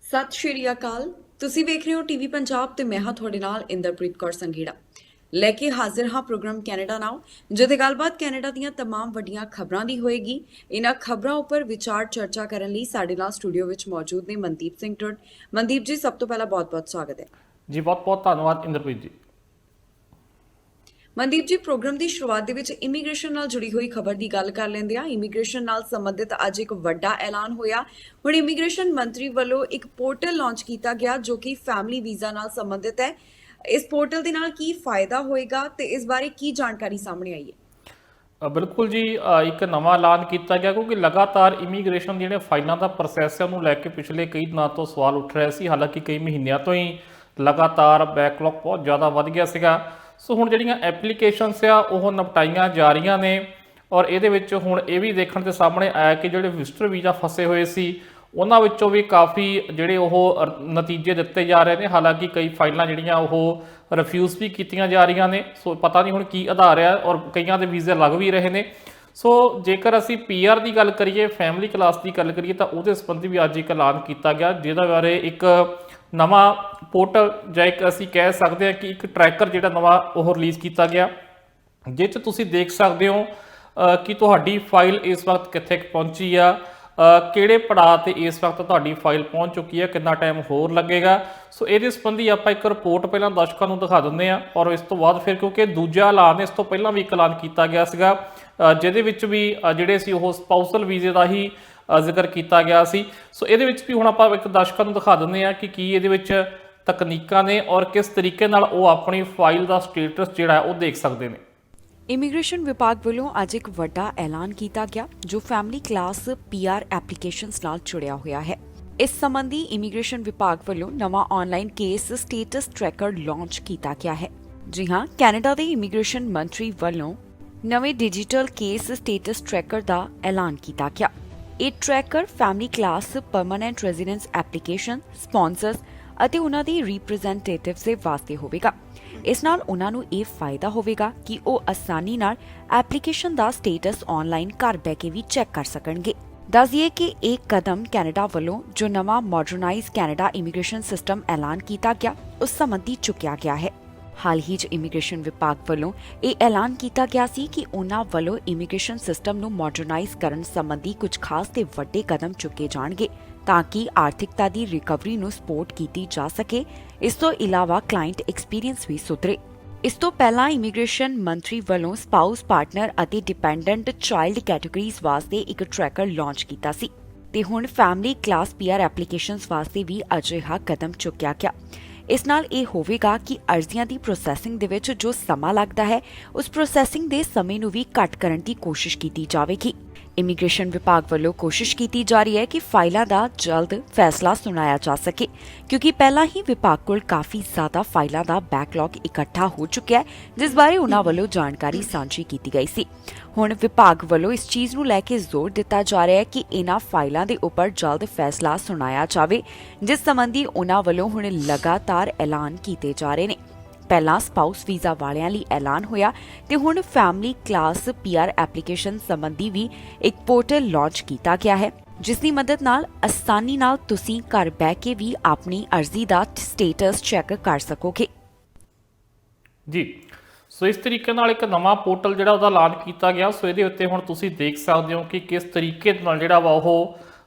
ਸਤਿ ਸ਼੍ਰੀ ਅਕਾਲ। ਤੁਸੀਂ ਵੇਖ ਰਹੇ ਹੋ ਟੀਵੀ ਪੰਜਾਬ ਤੇ ਮੈਂ ਹਾਂ ਤੁਹਾਡੇ ਨਾਲ ਇੰਦਰਪ੍ਰੀਤ ਕੌਰ ਸੰਘੇੜਾ ਲੈ ਕੇ ਹਾਜ਼ਰ ਹਾਂ ਪ੍ਰੋਗਰਾਮ ਕੈਨੇਡਾ ਨਾਓ, ਜਿੱਥੇ ਗੱਲਬਾਤ ਕੈਨੇਡਾ ਦੀਆਂ तमाम ਵੱਡੀਆਂ ਖਬਰਾਂ ਦੀ ਹੋਏਗੀ। ਇਹਨਾਂ ਖਬਰਾਂ ਉੱਪਰ ਵਿਚਾਰ ਚਰਚਾ ਕਰਨ ਲਈ ਸਾਡੇ ਨਾਲ ਸਟੂਡੀਓ ਵਿੱਚ ਮੌਜੂਦ ਨੇ ਮਨਦੀਪ ਸਿੰਘ ਟੁੱਟ। ਮਨਦੀਪ ਜੀ, ਸਭ ਤੋਂ ਪਹਿਲਾਂ ਬਹੁਤ-ਬਹੁਤ ਸਵਾਗਤ ਹੈ। ਜੀ ਬਹੁਤ ਬਹੁਤ ਧੰਨਵਾਦ ਇੰਦਰਪ੍ਰੀਤ ਜੀ। ਮਨਦੀਪ ਜੀ, ਪ੍ਰੋਗਰਾਮ ਦੀ ਸ਼ੁਰੂਆਤ ਦੇ ਵਿੱਚ ਇਮੀਗ੍ਰੇਸ਼ਨ ਨਾਲ ਜੁੜੀ ਹੋਈ ਖਬਰ ਦੀ ਗੱਲ ਕਰ ਲੈਂਦੇ ਆ। ਇਮੀਗ੍ਰੇਸ਼ਨ ਨਾਲ ਸੰਬੰਧਿਤ ਅੱਜ ਇੱਕ ਵੱਡਾ ਐਲਾਨ ਹੋਇਆ। ਹੁਣ ਇਮੀਗ੍ਰੇਸ਼ਨ ਮੰਤਰੀ ਵੱਲੋਂ ਇੱਕ ਪੋਰਟਲ ਲਾਂਚ ਕੀਤਾ ਗਿਆ ਜੋ ਕਿ ਫੈਮਿਲੀ ਵੀਜ਼ਾ ਨਾਲ ਸੰਬੰਧਿਤ ਹੈ। ਇਸ ਪੋਰਟਲ ਦੇ ਨਾਲ ਕੀ ਫਾਇਦਾ ਹੋਏਗਾ ਤੇ ਇਸ ਬਾਰੇ ਕੀ ਜਾਣਕਾਰੀ ਸਾਹਮਣੇ ਆਈ ਹੈ? ਬਿਲਕੁਲ ਜੀ, ਇੱਕ ਨਵਾਂ ਐਲਾਨ ਕੀਤਾ ਗਿਆ ਕਿਉਂਕਿ ਲਗਾਤਾਰ ਇਮੀਗ੍ਰੇਸ਼ਨ ਜਿਹੜੇ ਫਾਈਲਾਂ ਦਾ ਪ੍ਰੋਸੈਸ ਹੈ ਉਹਨੂੰ ਲੈ ਕੇ ਪਿਛਲੇ ਕਈ ਦਿਨਾਂ ਤੋਂ ਸਵਾਲ ਉੱਠ ਰਹੇ ਸੀ। ਹਾਲਾਂਕਿ ਕਈ ਮਹੀਨਿਆਂ ਤੋਂ ਹੀ ਲਗਾਤਾਰ ਬੈਕਲੌਗ ਬਹੁਤ ਜ਼ਿਆਦਾ ਵੱਧ ਗਿਆ ਸੀਗਾ। ਸੋ ਹੁਣ ਜਿਹੜੀਆਂ ਐਪਲੀਕੇਸ਼ਨਸ ਆ ਉਹ ਨਿਪਟਾਈਆਂ ਜਾ ਰਹੀਆਂ ਨੇ ਔਰ ਇਹਦੇ ਵਿੱਚ ਹੁਣ ਇਹ ਵੀ ਦੇਖਣ ਤੇ ਸਾਹਮਣੇ ਆਇਆ ਕਿ ਜਿਹੜੇ ਵਿਜ਼ਟਰ ਵੀਜ਼ਾ ਫਸੇ ਹੋਏ ਸੀ ਉਹਨਾਂ ਵਿੱਚੋਂ ਵੀ ਕਾਫੀ ਜਿਹੜੇ ਉਹ ਨਤੀਜੇ ਦਿੱਤੇ ਜਾ ਰਹੇ ਨੇ। ਹਾਲਾਂਕਿ ਕਈ ਫਾਈਲਾਂ ਜਿਹੜੀਆਂ ਉਹ ਰਿਫਿਊਜ਼ ਵੀ ਕੀਤੀਆਂ ਜਾ ਰਹੀਆਂ ਨੇ। ਸੋ ਪਤਾ ਨਹੀਂ ਹੁਣ ਕੀ ਆਧਾਰ ਆ ਔਰ ਕਈਆਂ ਦੇ ਵੀਜ਼ੇ ਲੱਗ ਵੀ ਰਹੇ ਨੇ। ਸੋ ਜੇਕਰ ਅਸੀਂ ਪੀਆਰ ਦੀ ਗੱਲ ਕਰੀਏ, ਫੈਮਿਲੀ ਕਲਾਸ ਦੀ ਗੱਲ ਕਰੀਏ ਤਾਂ ਉਹਦੇ ਸੰਬੰਧੀ ਵੀ ਅੱਜ ਇੱਕ ਐਲਾਨ ਕੀਤਾ ਗਿਆ, ਜਿਹਦੇ ਬਾਰੇ ਇੱਕ ਨਵਾਂ ਪੋਰਟਲ ਜਾਂ ਇੱਕ ਅਸੀਂ ਕਹਿ ਸਕਦੇ ਹਾਂ ਕਿ ਇੱਕ ਟਰੈਕਰ ਜਿਹੜਾ ਨਵਾਂ ਉਹ ਰਿਲੀਜ਼ ਕੀਤਾ ਗਿਆ, ਜਿਸ 'ਚ ਤੁਸੀਂ ਦੇਖ ਸਕਦੇ ਹੋ ਕਿ ਤੁਹਾਡੀ ਫਾਈਲ ਇਸ ਵਕਤ ਕਿੱਥੇ ਪਹੁੰਚੀ ਆ, ਕਿਹੜੇ ਪੜਾਅ ਤੇ ਇਸ ਵਕਤ ਤੁਹਾਡੀ ਫਾਈਲ ਪਹੁੰਚ ਚੁੱਕੀ ਹੈ, ਕਿੰਨਾ ਟਾਈਮ ਹੋਰ ਲੱਗੇਗਾ। ਸੋ ਇਹਦੇ ਸੰਬੰਧੀ ਆਪਾਂ ਇੱਕ ਰਿਪੋਰਟ ਪਹਿਲਾਂ ਦਰਸ਼ਕਾਂ ਨੂੰ ਦਿਖਾ ਦਿੰਦੇ ਹਾਂ ਔਰ ਇਸ ਤੋਂ ਬਾਅਦ ਫਿਰ, ਕਿਉਂਕਿ ਦੂਜਾ ਐਲਾਨ ਇਸ ਤੋਂ ਪਹਿਲਾਂ ਵੀ ਇੱਕ ਐਲਾਨ ਕੀਤਾ ਗਿਆ ਸੀਗਾ ਜਿਹਦੇ ਵਿੱਚ ਵੀ ਜਿਹੜੇ ਸੀ ਉਹ ਸਪਾਊਸਲ ਵੀਜ਼ੇ ਦਾ ਹੀ ਜ਼ਿਕਰ ਕੀਤਾ ਗਿਆ ਸੀ। ਸੋ ਇਹਦੇ ਵਿੱਚ ਵੀ ਹੁਣ ਆਪਾਂ ਇੱਕ ਦਰਸ਼ਕਾਂ ਨੂੰ ਦਿਖਾ ਦਿੰਦੇ ਹਾਂ ਕਿ ਕੀ ਇਹਦੇ ਵਿੱਚ ਤਕਨੀਕਾਂ ਨੇ ਔਰ ਕਿਸ ਤਰੀਕੇ ਨਾਲ ਉਹ ਆਪਣੀ ਫਾਈਲ ਦਾ ਸਟੇਟਸ ਜਿਹੜਾ ਉਹ ਦੇਖ ਸਕਦੇ ਨੇ। ਇਮੀਗ੍ਰੇਸ਼ਨ ਵਿਭਾਗ ਵੱਲੋਂ ਅੱਜ ਇੱਕ ਵੱਡਾ ਐਲਾਨ ਕੀਤਾ ਗਿਆ ਜੋ ਫੈਮਿਲੀ ਕਲਾਸ ਪੀਆਰ ਐਪਲੀਕੇਸ਼ਨਸ ਨਾਲ ਜੁੜਿਆ ਹੋਇਆ ਹੈ। ਇਸ ਸੰਬੰਧੀ ਇਮੀਗ੍ਰੇਸ਼ਨ ਵਿਭਾਗ ਵੱਲੋਂ ਨਵਾਂ online case status tracker launch ਕੀਤਾ ਗਿਆ ਹੈ। ਜੀ ਹਾਂ, ਕੈਨੇਡਾ ਦੇ ਇਮੀਗ੍ਰੇਸ਼ਨ ਮੰਤਰੀ ਵੱਲੋਂ ਨਵੇਂ ਡਿਜੀਟਲ ਕੇਸ ਸਟੇਟਸ ਟਰੈਕਰ ਦਾ ਐਲਾਨ ਕੀਤਾ ਗਿਆ। ਇਹ tracker family class permanent residence application sponsors ਅਤੇ ਉਹਨਾਂ ਦੇ ਰਿਪਰੈਜ਼ੈਂਟੇਟਿਵਸ ਦੇ ਵਾਸਤੇ ਹੋਵੇਗਾ। ਇਸ ਨਾਲ ਉਹਨਾਂ ਨੂੰ ਇਹ ਫਾਇਦਾ ਹੋਵੇਗਾ ਕਿ ਉਹ ਆਸਾਨੀ ਨਾਲ ਐਪਲੀਕੇਸ਼ਨ ਦਾ ਸਟੇਟਸ ਆਨਲਾਈਨ ਘਰ ਬਹਿ ਕੇ ਵੀ ਚੈੱਕ ਕਰ ਸਕਣਗੇ। ਦੱਸ ਦਈਏ ਕਿ ਇਹ ਕਦਮ ਕੈਨੇਡਾ ਵੱਲੋਂ ਜੋ ਨਵਾਂ ਮਾਡਰਨਾਈਜ਼ ਕੈਨੇਡਾ ਇਮੀਗ੍ਰੇਸ਼ਨ ਸਿਸਟਮ ਐਲਾਨ ਕੀਤਾ ਗਿਆ ਉਸ ਸੰਬੰਧੀ ਚੁੱਕਿਆ ਗਿਆ ਹੈ। ਹਾਲ ਹੀ 'ਚ ਇਮੀਗ੍ਰੇਸ਼ਨ ਵਿਭਾਗ ਵੱਲੋਂ ਇਹ ਐਲਾਨ ਕੀਤਾ ਗਿਆ ਸੀ ਕਿ ਉਹਨਾਂ ਵੱਲੋਂ ਇਮੀਗ੍ਰੇਸ਼ਨ ਸਿਸਟਮ ਨੂੰ ਮਾਡਰਨਾਈਜ਼ ਕਰਨ ਸੰਬੰਧੀ ਕੁਝ ਖਾਸ ਤੇ ਵੱਡੇ ਕਦਮ ਚੁੱਕੇ ਜਾਣਗੇ ਤਾਂ ਕਿ ਆਰਥਿਕਤਾ ਦੀ ਰਿਕਵਰੀ ਨੂੰ ਸਪੋਰਟ ਕੀਤੀ ਜਾ ਸਕੇ। ਇਸ ਤੋਂ ਇਲਾਵਾ ਕਲਾਇੰਟ ਐਕਸਪੀਰੀਅੰਸ ਵੀ ਸੁਧਰੇ। ਇਸ ਤੋਂ ਪਹਿਲਾਂ ਇਮੀਗ੍ਰੇਸ਼ਨ ਮੰਤਰੀ ਵੱਲੋਂ ਸਪਾਊਸ, ਪਾਰਟਨਰ ਅਤੇ ਡਿਪੈਂਡੈਂਟ ਚਾਈਲਡ ਕੈਟਾਗਰੀਜ਼ ਵਾਸਤੇ ਇੱਕ ਟਰੈਕਰ ਲਾਂਚ ਕੀਤਾ ਸੀ ਤੇ ਹੁਣ ਫੈਮਿਲੀ ਕਲਾਸ ਪੀਆਰ ਐਪਲੀਕੇਸ਼ਨਸ ਵਾਸਤੇ ਵੀ ਅਜਿਹਾ ਕਦਮ ਚੁੱਕਿਆ ਗਿਆ। ਇਸ ਨਾਲ ਇਹ ਹੋਵੇਗਾ ਕਿ ਅਰਜ਼ੀਆਂ ਦੀ ਪ੍ਰੋਸੈਸਿੰਗ ਦੇ ਵਿੱਚ ਜੋ ਸਮਾਂ ਲੱਗਦਾ ਹੈ ਉਸ ਪ੍ਰੋਸੈਸਿੰਗ ਦੇ ਸਮੇਂ ਨੂੰ ਵੀ ਘੱਟ ਕਰਨ ਦੀ ਕੋਸ਼ਿਸ਼ ਕੀਤੀ ਜਾਵੇਗੀ। ਇਮੀਗ੍ਰੇਸ਼ਨ ਵਿਭਾਗ ਵੱਲੋਂ ਕੋਸ਼ਿਸ਼ ਕੀਤੀ ਜਾ ਰਹੀ ਹੈ ਕਿ ਫਾਈਲਾਂ ਦਾ ਜਲਦ ਫੈਸਲਾ ਸੁਣਾਇਆ ਜਾ ਸਕੇ ਕਿਉਂਕਿ ਪਹਿਲਾਂ ਹੀ ਵਿਭਾਗ ਕੋਲ ਕਾਫੀ ਜ਼ਿਆਦਾ ਫਾਈਲਾਂ ਦਾ ਬੈਕਲੌਗ ਇਕੱਠਾ ਹੋ ਚੁੱਕਿਆ ਹੈ, ਜਿਸ ਬਾਰੇ ਉਹਨਾਂ ਵੱਲੋਂ ਜਾਣਕਾਰੀ ਸਾਂਝੀ ਕੀਤੀ ਗਈ ਸੀ। ਹੁਣ ਵਿਭਾਗ ਵੱਲੋਂ ਇਸ ਚੀਜ਼ ਨੂੰ ਲੈ ਕੇ ਜ਼ੋਰ ਦਿੱਤਾ ਜਾ ਰਿਹਾ ਹੈ ਕਿ ਇਹਨਾਂ ਫਾਈਲਾਂ ਦੇ ਉੱਪਰ ਜਲਦ ਫੈਸਲਾ ਸੁਣਾਇਆ ਜਾਵੇ, ਜਿਸ ਸੰਬੰਧੀ ਉਹਨਾਂ ਵੱਲੋਂ ਹੁਣ ਲਗਾਤਾਰ ਐਲਾਨ ਕੀਤੇ ਜਾ ਰਹੇ ਨੇ। ਪਹਿਲਾਂ ਸਪਾਊਸ ਵੀਜ਼ਾ ਵਾਲਿਆਂ ਲਈ ਐਲਾਨ ਹੋਇਆ ਤੇ ਹੁਣ ਫੈਮਿਲੀ ਕਲਾਸ ਪੀਆਰ ਐਪਲੀਕੇਸ਼ਨ ਸੰਬੰਧੀ ਵੀ ਇੱਕ ਪੋਰਟਲ ਲਾਂਚ ਕੀਤਾ ਗਿਆ ਹੈ, ਜਿਸ ਦੀ ਮਦਦ ਨਾਲ ਆਸਾਨੀ ਨਾਲ ਤੁਸੀਂ ਘਰ ਬਹਿ ਕੇ ਵੀ ਆਪਣੀ ਅਰਜ਼ੀ ਦਾ ਸਟੇਟਸ ਚੈੱਕ ਕਰ ਸਕੋਗੇ। ਜੀ, ਸੋ ਇਸ ਤਰੀਕੇ ਨਾਲ ਇੱਕ ਨਵਾਂ ਪੋਰਟਲ ਜਿਹੜਾ ਉਹਦਾ ਐਲਾਨ ਕੀਤਾ ਗਿਆ। ਸੋ ਇਹਦੇ ਉੱਤੇ ਹੁਣ ਤੁਸੀਂ ਦੇਖ ਸਕਦੇ ਹੋ ਕਿ ਕਿਸ ਤਰੀਕੇ ਨਾਲ ਜਿਹੜਾ ਵਾ ਉਹ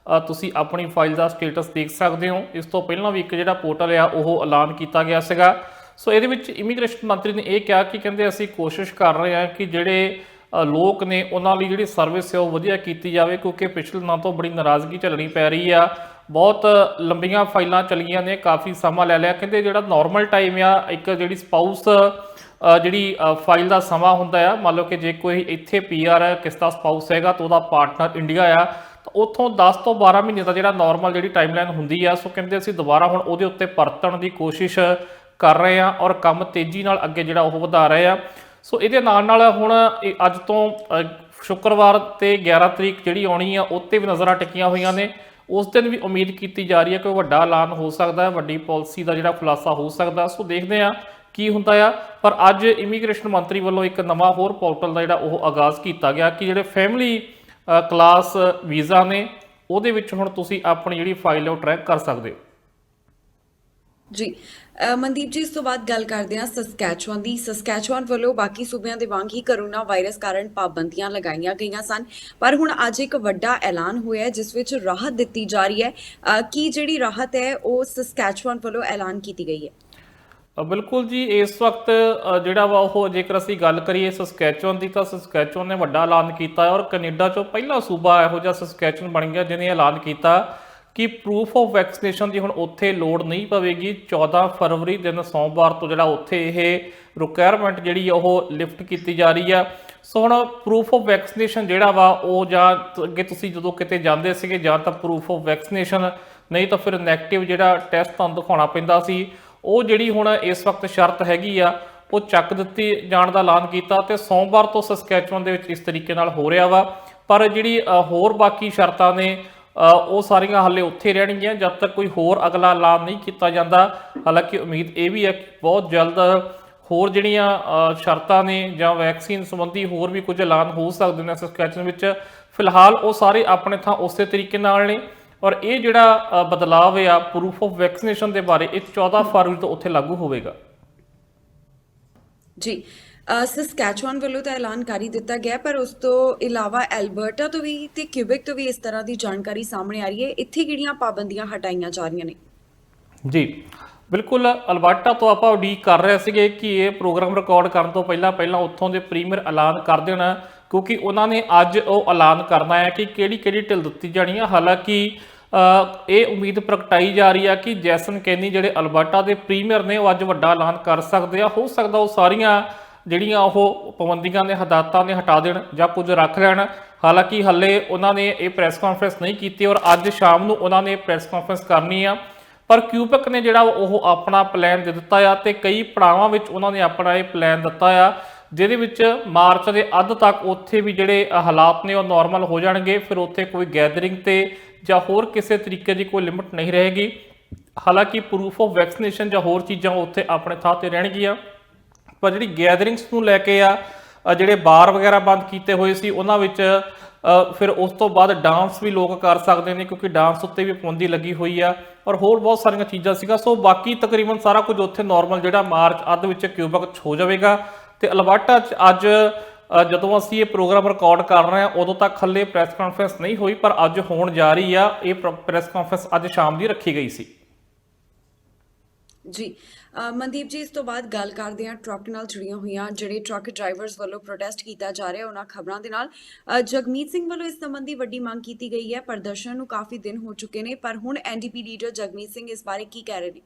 ਤੁਸੀਂ ਆਪਣੀ ਫਾਈਲ ਦਾ ਸਟੇਟਸ ਦੇਖ ਸਕਦੇ ਹੋ। ਇਸ ਤੋਂ ਪਹਿਲਾਂ ਵੀ ਇੱਕ ਜਿਹੜਾ ਪੋਰਟਲ ਆ ਉਹ ਐਲਾਨ ਕੀਤਾ ਗਿਆ ਸੀਗਾ। ਸੋ ਇਹਦੇ ਵਿੱਚ ਇਮੀਗ੍ਰੇਸ਼ਨ ਮੰਤਰੀ ਨੇ ਇਹ ਕਿਹਾ ਕਿ ਕਹਿੰਦੇ ਅਸੀਂ ਕੋਸ਼ਿਸ਼ ਕਰ ਰਹੇ ਹਾਂ ਕਿ ਜਿਹੜੇ ਲੋਕ ਨੇ ਉਹਨਾਂ ਲਈ ਜਿਹੜੀ ਸਰਵਿਸ ਹੈ ਉਹ ਵਧੀਆ ਕੀਤੀ ਜਾਵੇ, ਕਿਉਂਕਿ ਪਿਛਲੇ ਦਿਨਾਂ ਤੋਂ ਬੜੀ ਨਾਰਾਜ਼ਗੀ ਝੱਲਣੀ ਪੈ ਰਹੀ ਆ। ਬਹੁਤ ਲੰਬੀਆਂ ਫਾਈਲਾਂ ਚੱਲੀਆਂ ਨੇ, ਕਾਫੀ ਸਮਾਂ ਲੈ ਲਿਆ। ਕਹਿੰਦੇ ਜਿਹੜਾ ਨਾਰਮਲ ਟਾਈਮ ਆ ਇੱਕ ਜਿਹੜੀ ਸਪਾਊਸ ਜਿਹੜੀ ਫਾਈਲ ਦਾ ਸਮਾਂ ਹੁੰਦਾ ਆ, ਮੰਨ ਲਓ ਕਿ ਜੇ ਕੋਈ ਇੱਥੇ ਪੀਆਰ ਹੈ, ਕਿਸ ਦਾ ਸਪਾਊਸ ਹੈਗਾ ਤਾਂ ਉਹਦਾ ਪਾਰਟਨਰ ਇੰਡੀਆ ਆ, ਤਾਂ ਉੱਥੋਂ 10 ਤੋਂ 12 ਮਹੀਨੇ ਦਾ ਜਿਹੜਾ ਨਾਰਮਲ ਜਿਹੜੀ ਟਾਈਮਲਾਈਨ ਹੁੰਦੀ ਆ। ਸੋ ਕਹਿੰਦੇ ਅਸੀਂ ਦੁਬਾਰਾ ਹੁਣ ਉਹਦੇ ਉੱਤੇ ਪਰਤਣ ਦੀ ਕੋਸ਼ਿਸ਼ ਕਰ ਰਹੇ ਹਾਂ ਔਰ ਕੰਮ ਤੇਜ਼ੀ ਨਾਲ ਅੱਗੇ ਜਿਹੜਾ ਉਹ ਵਧਾ ਰਹੇ ਆ। ਸੋ ਇਹਦੇ ਨਾਲ ਹੁਣ ਅੱਜ ਤੋਂ ਸ਼ੁੱਕਰਵਾਰ ਤੇ 11 ਤਰੀਕ ਜਿਹੜੀ ਆਉਣੀ ਆ ਉੱਤੇ ਵੀ ਨਜ਼ਰਾਂ ਟਿਕੀਆਂ ਹੋਈਆਂ ਨੇ। ਉਸ ਦਿਨ ਵੀ ਉਮੀਦ ਕੀਤੀ ਜਾ ਰਹੀ ਹੈ ਕਿ ਵੱਡਾ ਐਲਾਨ ਹੋ ਸਕਦਾ ਹੈ, ਵੱਡੀ ਪਾਲਿਸੀ ਦਾ ਜਿਹੜਾ ਖੁਲਾਸਾ ਹੋ ਸਕਦਾ। ਸੋ ਦੇਖਦੇ ਹਾਂ ਕੀ ਹੁੰਦਾ ਆ। ਪਰ ਅੱਜ ਇਮੀਗ੍ਰੇਸ਼ਨ ਮੰਤਰੀ ਵੱਲੋਂ ਇੱਕ ਨਵਾਂ ਹੋਰ ਪੋਰਟਲ ਦਾ ਜਿਹੜਾ ਉਹ ਆਗਾਜ਼ ਕੀਤਾ ਗਿਆ ਕਿ ਜਿਹੜੇ ਫੈਮਿਲੀ ਕਲਾਸ ਵੀਜ਼ਾ ਨੇ ਉਹਦੇ ਵਿੱਚ ਹੁਣ ਤੁਸੀਂ ਆਪਣੀ ਜਿਹੜੀ ਫਾਈਲ ਹੈ ਉਹ ਟਰੈਕ ਕਰ ਸਕਦੇ ਹੋ। ਜੀ ਮਨਦੀਪ ਜੀ, ਇਸ ਤੋਂ ਬਾਅਦ ਗੱਲ ਕਰਦੇ ਹਾਂ ਸਸਕੈਚੁਅਨ ਦੀ। ਸਸਕੈਚੁਅਨ ਵੱਲੋਂ ਬਾਕੀ ਸੂਬਿਆਂ ਦੇ ਵਾਂਗ ਹੀ ਕਰੋਨਾ ਵਾਇਰਸ ਕਾਰਨ ਪਾਬੰਦੀਆਂ ਲਗਾਈਆਂ ਗਈਆਂ ਸਨ, ਪਰ ਹੁਣ ਅੱਜ ਇੱਕ ਵੱਡਾ ਐਲਾਨ ਹੋਇਆ ਹੈ ਜਿਸ ਵਿੱਚ ਰਾਹਤ ਦਿੱਤੀ ਜਾ ਰਹੀ ਹੈ। ਕੀ ਜਿਹੜੀ ਰਾਹਤ ਹੈ ਉਹ ਸਸਕੈਚੁਅਨ ਵੱਲੋਂ ਐਲਾਨ ਕੀਤੀ ਗਈ ਹੈ? ਬਿਲਕੁਲ ਜੀ, ਇਸ ਵਕਤ ਜਿਹੜਾ ਵਾ ਉਹ ਜੇਕਰ ਅਸੀਂ ਗੱਲ ਕਰੀਏ ਸਸਕੈਚੁਅਨ ਦੀ, ਤਾਂ ਸਸਕੈਚੁਅਨ ਨੇ ਵੱਡਾ ਐਲਾਨ ਕੀਤਾ ਹੈ ਔਰ ਕੈਨੇਡਾ 'ਚੋਂ ਪਹਿਲਾ ਸੂਬਾ ਇਹੋ ਜਿਹਾ ਸਸਕੈਚੁਅਨ ਬਣ ਗਿਆ ਜਿਹਨੇ ਐਲਾਨ ਕੀਤਾ ਕਿ ਪ੍ਰੂਫ ਆਫ ਵੈਕਸੀਨੇਸ਼ਨ ਦੀ ਹੁਣ ਉੱਥੇ ਲੋੜ ਨਹੀਂ ਪਵੇਗੀ। 14 ਫਰਵਰੀ ਦਿਨ ਸੋਮਵਾਰ ਤੋਂ ਜਿਹੜਾ ਉੱਥੇ ਇਹ ਰਿਕੁਆਇਰਮੈਂਟ ਜਿਹੜੀ ਆ ਉਹ ਲਿਫਟ ਕੀਤੀ ਜਾ ਰਹੀ ਆ। ਸੋ ਹੁਣ ਪ੍ਰੂਫ ਆਫ ਵੈਕਸੀਨੇਸ਼ਨ ਜਿਹੜਾ ਵਾ ਉਹ, ਜਾਂ ਅੱਗੇ ਤੁਸੀਂ ਜਦੋਂ ਕਿਤੇ ਜਾਂਦੇ ਸੀਗੇ ਜਾਂ ਤਾਂ ਪ੍ਰੂਫ ਆਫ ਵੈਕਸੀਨੇਸ਼ਨ, ਨਹੀਂ ਤਾਂ ਫਿਰ ਨੈਗੇਟਿਵ ਜਿਹੜਾ ਟੈਸਟ ਤੁਹਾਨੂੰ ਦਿਖਾਉਣਾ ਪੈਂਦਾ ਸੀ, ਉਹ ਜਿਹੜੀ ਹੁਣ ਇਸ ਵਕਤ ਸ਼ਰਤ ਹੈਗੀ ਆ ਉਹ ਚੱਕ ਦਿੱਤੀ ਜਾਣ ਦਾ ਐਲਾਨ ਕੀਤਾ ਤੇ ਸੋਮਵਾਰ ਤੋਂ ਸਸਕੈਚੁਅਨ ਦੇ ਵਿੱਚ ਇਸ ਤਰੀਕੇ ਨਾਲ ਹੋ ਰਿਹਾ ਵਾ। ਪਰ ਜਿਹੜੀ ਹੋਰ ਬਾਕੀ ਸ਼ਰਤਾਂ ਨੇ ਉਹ ਸਾਰੀਆਂ ਹਾਲੇ ਉੱਥੇ ਰਹਿਣਗੀਆਂ ਜਦ ਤੱਕ ਕੋਈ ਹੋਰ ਅਗਲਾ ਐਲਾਨ ਨਹੀਂ ਕੀਤਾ ਜਾਂਦਾ। ਹਾਲਾਂਕਿ ਉਮੀਦ ਇਹ ਵੀ ਹੈ ਕਿ ਬਹੁਤ ਜਲਦ ਹੋਰ ਜਿਹੜੀਆਂ ਸ਼ਰਤਾਂ ਨੇ ਜਾਂ ਵੈਕਸੀਨ ਸੰਬੰਧੀ ਹੋਰ ਵੀ ਕੁਝ ਐਲਾਨ ਹੋ ਸਕਦੇ ਨੇ ਸਸਕੈਚੁਅਨ ਵਿੱਚ। ਫਿਲਹਾਲ ਉਹ ਸਾਰੇ ਆਪਣੇ ਥਾਂ ਉਸੇ ਤਰੀਕੇ ਨਾਲ ਨੇ ਔਰ ਇਹ ਜਿਹੜਾ ਬਦਲਾਵ ਆ ਪ੍ਰੂਫ ਆਫ ਵੈਕਸੀਨੇਸ਼ਨ ਦੇ ਬਾਰੇ, ਇਹ 14 ਫਰਵਰੀ ਤੋਂ ਉੱਥੇ ਲਾਗੂ ਹੋਵੇਗਾ। ਜੀ ਸਸਕੈਚੁਅਨ ਵੱਲੋਂ ਤਾਂ ਐਲਾਨ ਕਰ ਹੀ ਦਿੱਤਾ ਗਿਆ, ਪਰ ਉਸ ਤੋਂ ਇਲਾਵਾ ਐਲਬਰਟਾ ਤੋਂ ਵੀ ਤੇ ਕਿਊਬਿਕ ਤੋਂ ਵੀ ਇਸ ਤਰ੍ਹਾਂ ਦੀ ਜਾਣਕਾਰੀ ਸਾਹਮਣੇ ਆ ਰਹੀ ਹੈ। ਇੱਥੇ ਕਿਹੜੀਆਂ ਪਾਬੰਦੀਆਂ ਹਟਾਈਆਂ ਜਾ ਰਹੀਆਂ ਨੇ? ਜੀ ਬਿਲਕੁਲ, ਅਲਬਰਟਾ ਤੋਂ ਆਪਾਂ ਉਡੀਕ ਕਰ ਰਹੇ ਸੀਗੇ ਕਿ ਇਹ ਪ੍ਰੋਗਰਾਮ ਰਿਕਾਰਡ ਕਰਨ ਤੋਂ ਪਹਿਲਾਂ ਉੱਥੋਂ ਦੇ ਪ੍ਰੀਮੀਅਰ ਐਲਾਨ ਕਰ ਦੇਣਾ, ਕਿਉਂਕਿ ਉਹਨਾਂ ਨੇ ਅੱਜ ਉਹ ਐਲਾਨ ਕਰਨਾ ਹੈ ਕਿ ਕਿਹੜੀ ਢਿੱਲ ਦਿੱਤੀ ਜਾਣੀ ਹੈ। ਹਾਲਾਂਕਿ ਇਹ ਉਮੀਦ ਪ੍ਰਗਟਾਈ ਜਾ ਰਹੀ ਆ ਕਿ ਜੈਸਨ ਕੈਨੀ ਜਿਹੜੇ ਅਲਬਰਟਾ ਦੇ ਪ੍ਰੀਮੀਅਰ ਨੇ ਉਹ ਅੱਜ ਵੱਡਾ ਐਲਾਨ ਕਰ ਸਕਦੇ ਆ। ਹੋ ਸਕਦਾ ਉਹ ਸਾਰੀਆਂ ਜਿਹੜੀਆਂ ਉਹ ਪਾਬੰਦੀਆਂ ਨੇ, ਹਦਾਇਤਾਂ ਨੇ ਹਟਾ ਦੇਣ ਜਾਂ ਕੁਝ ਰੱਖ ਲੈਣ। ਹਾਲਾਂਕਿ ਹੱਲੇ ਉਹਨਾਂ ਨੇ ਇਹ ਪ੍ਰੈਸ ਕਾਨਫਰੰਸ ਨਹੀਂ ਕੀਤੀ ਔਰ ਅੱਜ ਸ਼ਾਮ ਨੂੰ ਉਹਨਾਂ ਨੇ ਪ੍ਰੈਸ ਕਾਨਫਰੰਸ ਕਰਨੀ ਆ। ਪਰ ਕਿਊਬਿਕ ਨੇ ਜਿਹੜਾ ਉਹ ਆਪਣਾ ਪਲਾਨ ਦੇ ਦਿੱਤਾ ਆ ਤੇ ਕਈ ਪੜਾਵਾਂ ਵਿੱਚ ਉਹਨਾਂ ਨੇ ਆਪਣਾ ਇਹ ਪਲਾਨ ਦਿੱਤਾ ਆ, ਜਿਹਦੇ ਵਿੱਚ ਮਾਰਚ ਦੇ ਅੱਧ ਤੱਕ ਉੱਥੇ ਵੀ ਜਿਹੜੇ ਹਾਲਾਤ ਨੇ ਉਹ ਨਾਰਮਲ ਹੋ ਜਾਣਗੇ। ਫਿਰ ਉੱਥੇ ਕੋਈ ਗੈਦਰਿੰਗ ਤੇ ਜਾਂ ਹੋਰ ਕਿਸੇ ਤਰੀਕੇ ਦੀ ਕੋਈ ਲਿਮਿਟ ਨਹੀਂ ਰਹੇਗੀ। ਹਾਲਾਂਕਿ ਪ੍ਰੂਫ ਆਫ ਵੈਕਸੀਨੇਸ਼ਨ ਜਾਂ ਹੋਰ ਚੀਜ਼ਾਂ ਉੱਥੇ ਆਪਣੇ ਥਾਂ ਤੇ ਰਹਿਣਗੀਆਂ, ਪਰ ਜਿਹੜੀ ਗੈਦਰਿੰਗਸ ਨੂੰ ਲੈ ਕੇ ਆ, ਜਿਹੜੇ ਬਾਰ ਵਗੈਰਾ ਬੰਦ ਕੀਤੇ ਹੋਏ ਸੀ ਉਹਨਾਂ ਵਿੱਚ ਫਿਰ ਉਸ ਤੋਂ ਬਾਅਦ ਡਾਂਸ ਵੀ ਲੋਕ ਕਰ ਸਕਦੇ ਨੇ, ਕਿਉਂਕਿ ਡਾਂਸ ਉੱਤੇ ਵੀ ਪਾਬੰਦੀ ਲੱਗੀ ਹੋਈ ਆ ਔਰ ਹੋਰ ਬਹੁਤ ਸਾਰੀਆਂ ਚੀਜ਼ਾਂ ਸੀਗਾ। ਸੋ ਬਾਕੀ ਤਕਰੀਬਨ ਸਾਰਾ ਕੁਝ ਉੱਥੇ ਨਾਰਮਲ ਜਿਹੜਾ ਮਾਰਚ ਅੱਧ ਵਿੱਚ ਕਿਊਬਿਕ 'ਚ ਹੋ ਜਾਵੇਗਾ। ਤੇ ਅਲਬਰਟਾ 'ਚ ਅੱਜ ਜਦੋਂ ਅਸੀਂ ਇਹ ਪ੍ਰੋਗਰਾਮ ਰਿਕਾਰਡ ਕਰ ਰਹੇ ਹਾਂ ਉਦੋਂ ਤੱਕ ਹੱਲੇ ਪ੍ਰੈਸ ਕਾਨਫਰੰਸ ਨਹੀਂ ਹੋਈ, ਪਰ ਅੱਜ ਹੋਣ ਜਾ ਰਹੀ ਆ। ਇਹ ਪ੍ਰੈਸ ਕਾਨਫਰੰਸ ਅੱਜ ਸ਼ਾਮ ਦੀ ਰੱਖੀ ਗਈ ਸੀ। ਜੀ ਮਨਦੀਪ ਜੀ, ਇਸ ਤੋਂ ਬਾਅਦ ਗੱਲ ਕਰਦੇ ਹਾਂ ਟਰੱਕ ਨਾਲ ਜੁੜੀਆਂ ਹੋਈਆਂ ਜਿਹੜੇ ਟਰੱਕ ਡਰਾਈਵਰਸ ਵੱਲੋਂ ਪ੍ਰੋਟੈਸਟ ਕੀਤਾ ਜਾ ਰਿਹਾ ਉਹਨਾਂ ਖਬਰਾਂ ਦੇ ਨਾਲ। ਜਗਮੀਤ ਸਿੰਘ ਵੱਲੋਂ ਇਸ ਸੰਬੰਧੀ ਵੱਡੀ ਮੰਗ ਕੀਤੀ ਗਈ ਹੈ। ਪ੍ਰਦਰਸ਼ਨ ਨੂੰ ਕਾਫੀ ਦਿਨ ਹੋ ਚੁੱਕੇ ਨੇ, ਪਰ ਹੁਣ ਐਨਡੀਪੀ ਲੀਡਰ ਜਗਮੀਤ ਸਿੰਘ ਇਸ ਬਾਰੇ ਕੀ ਕਹਿ ਰਹੇ ਨੇ?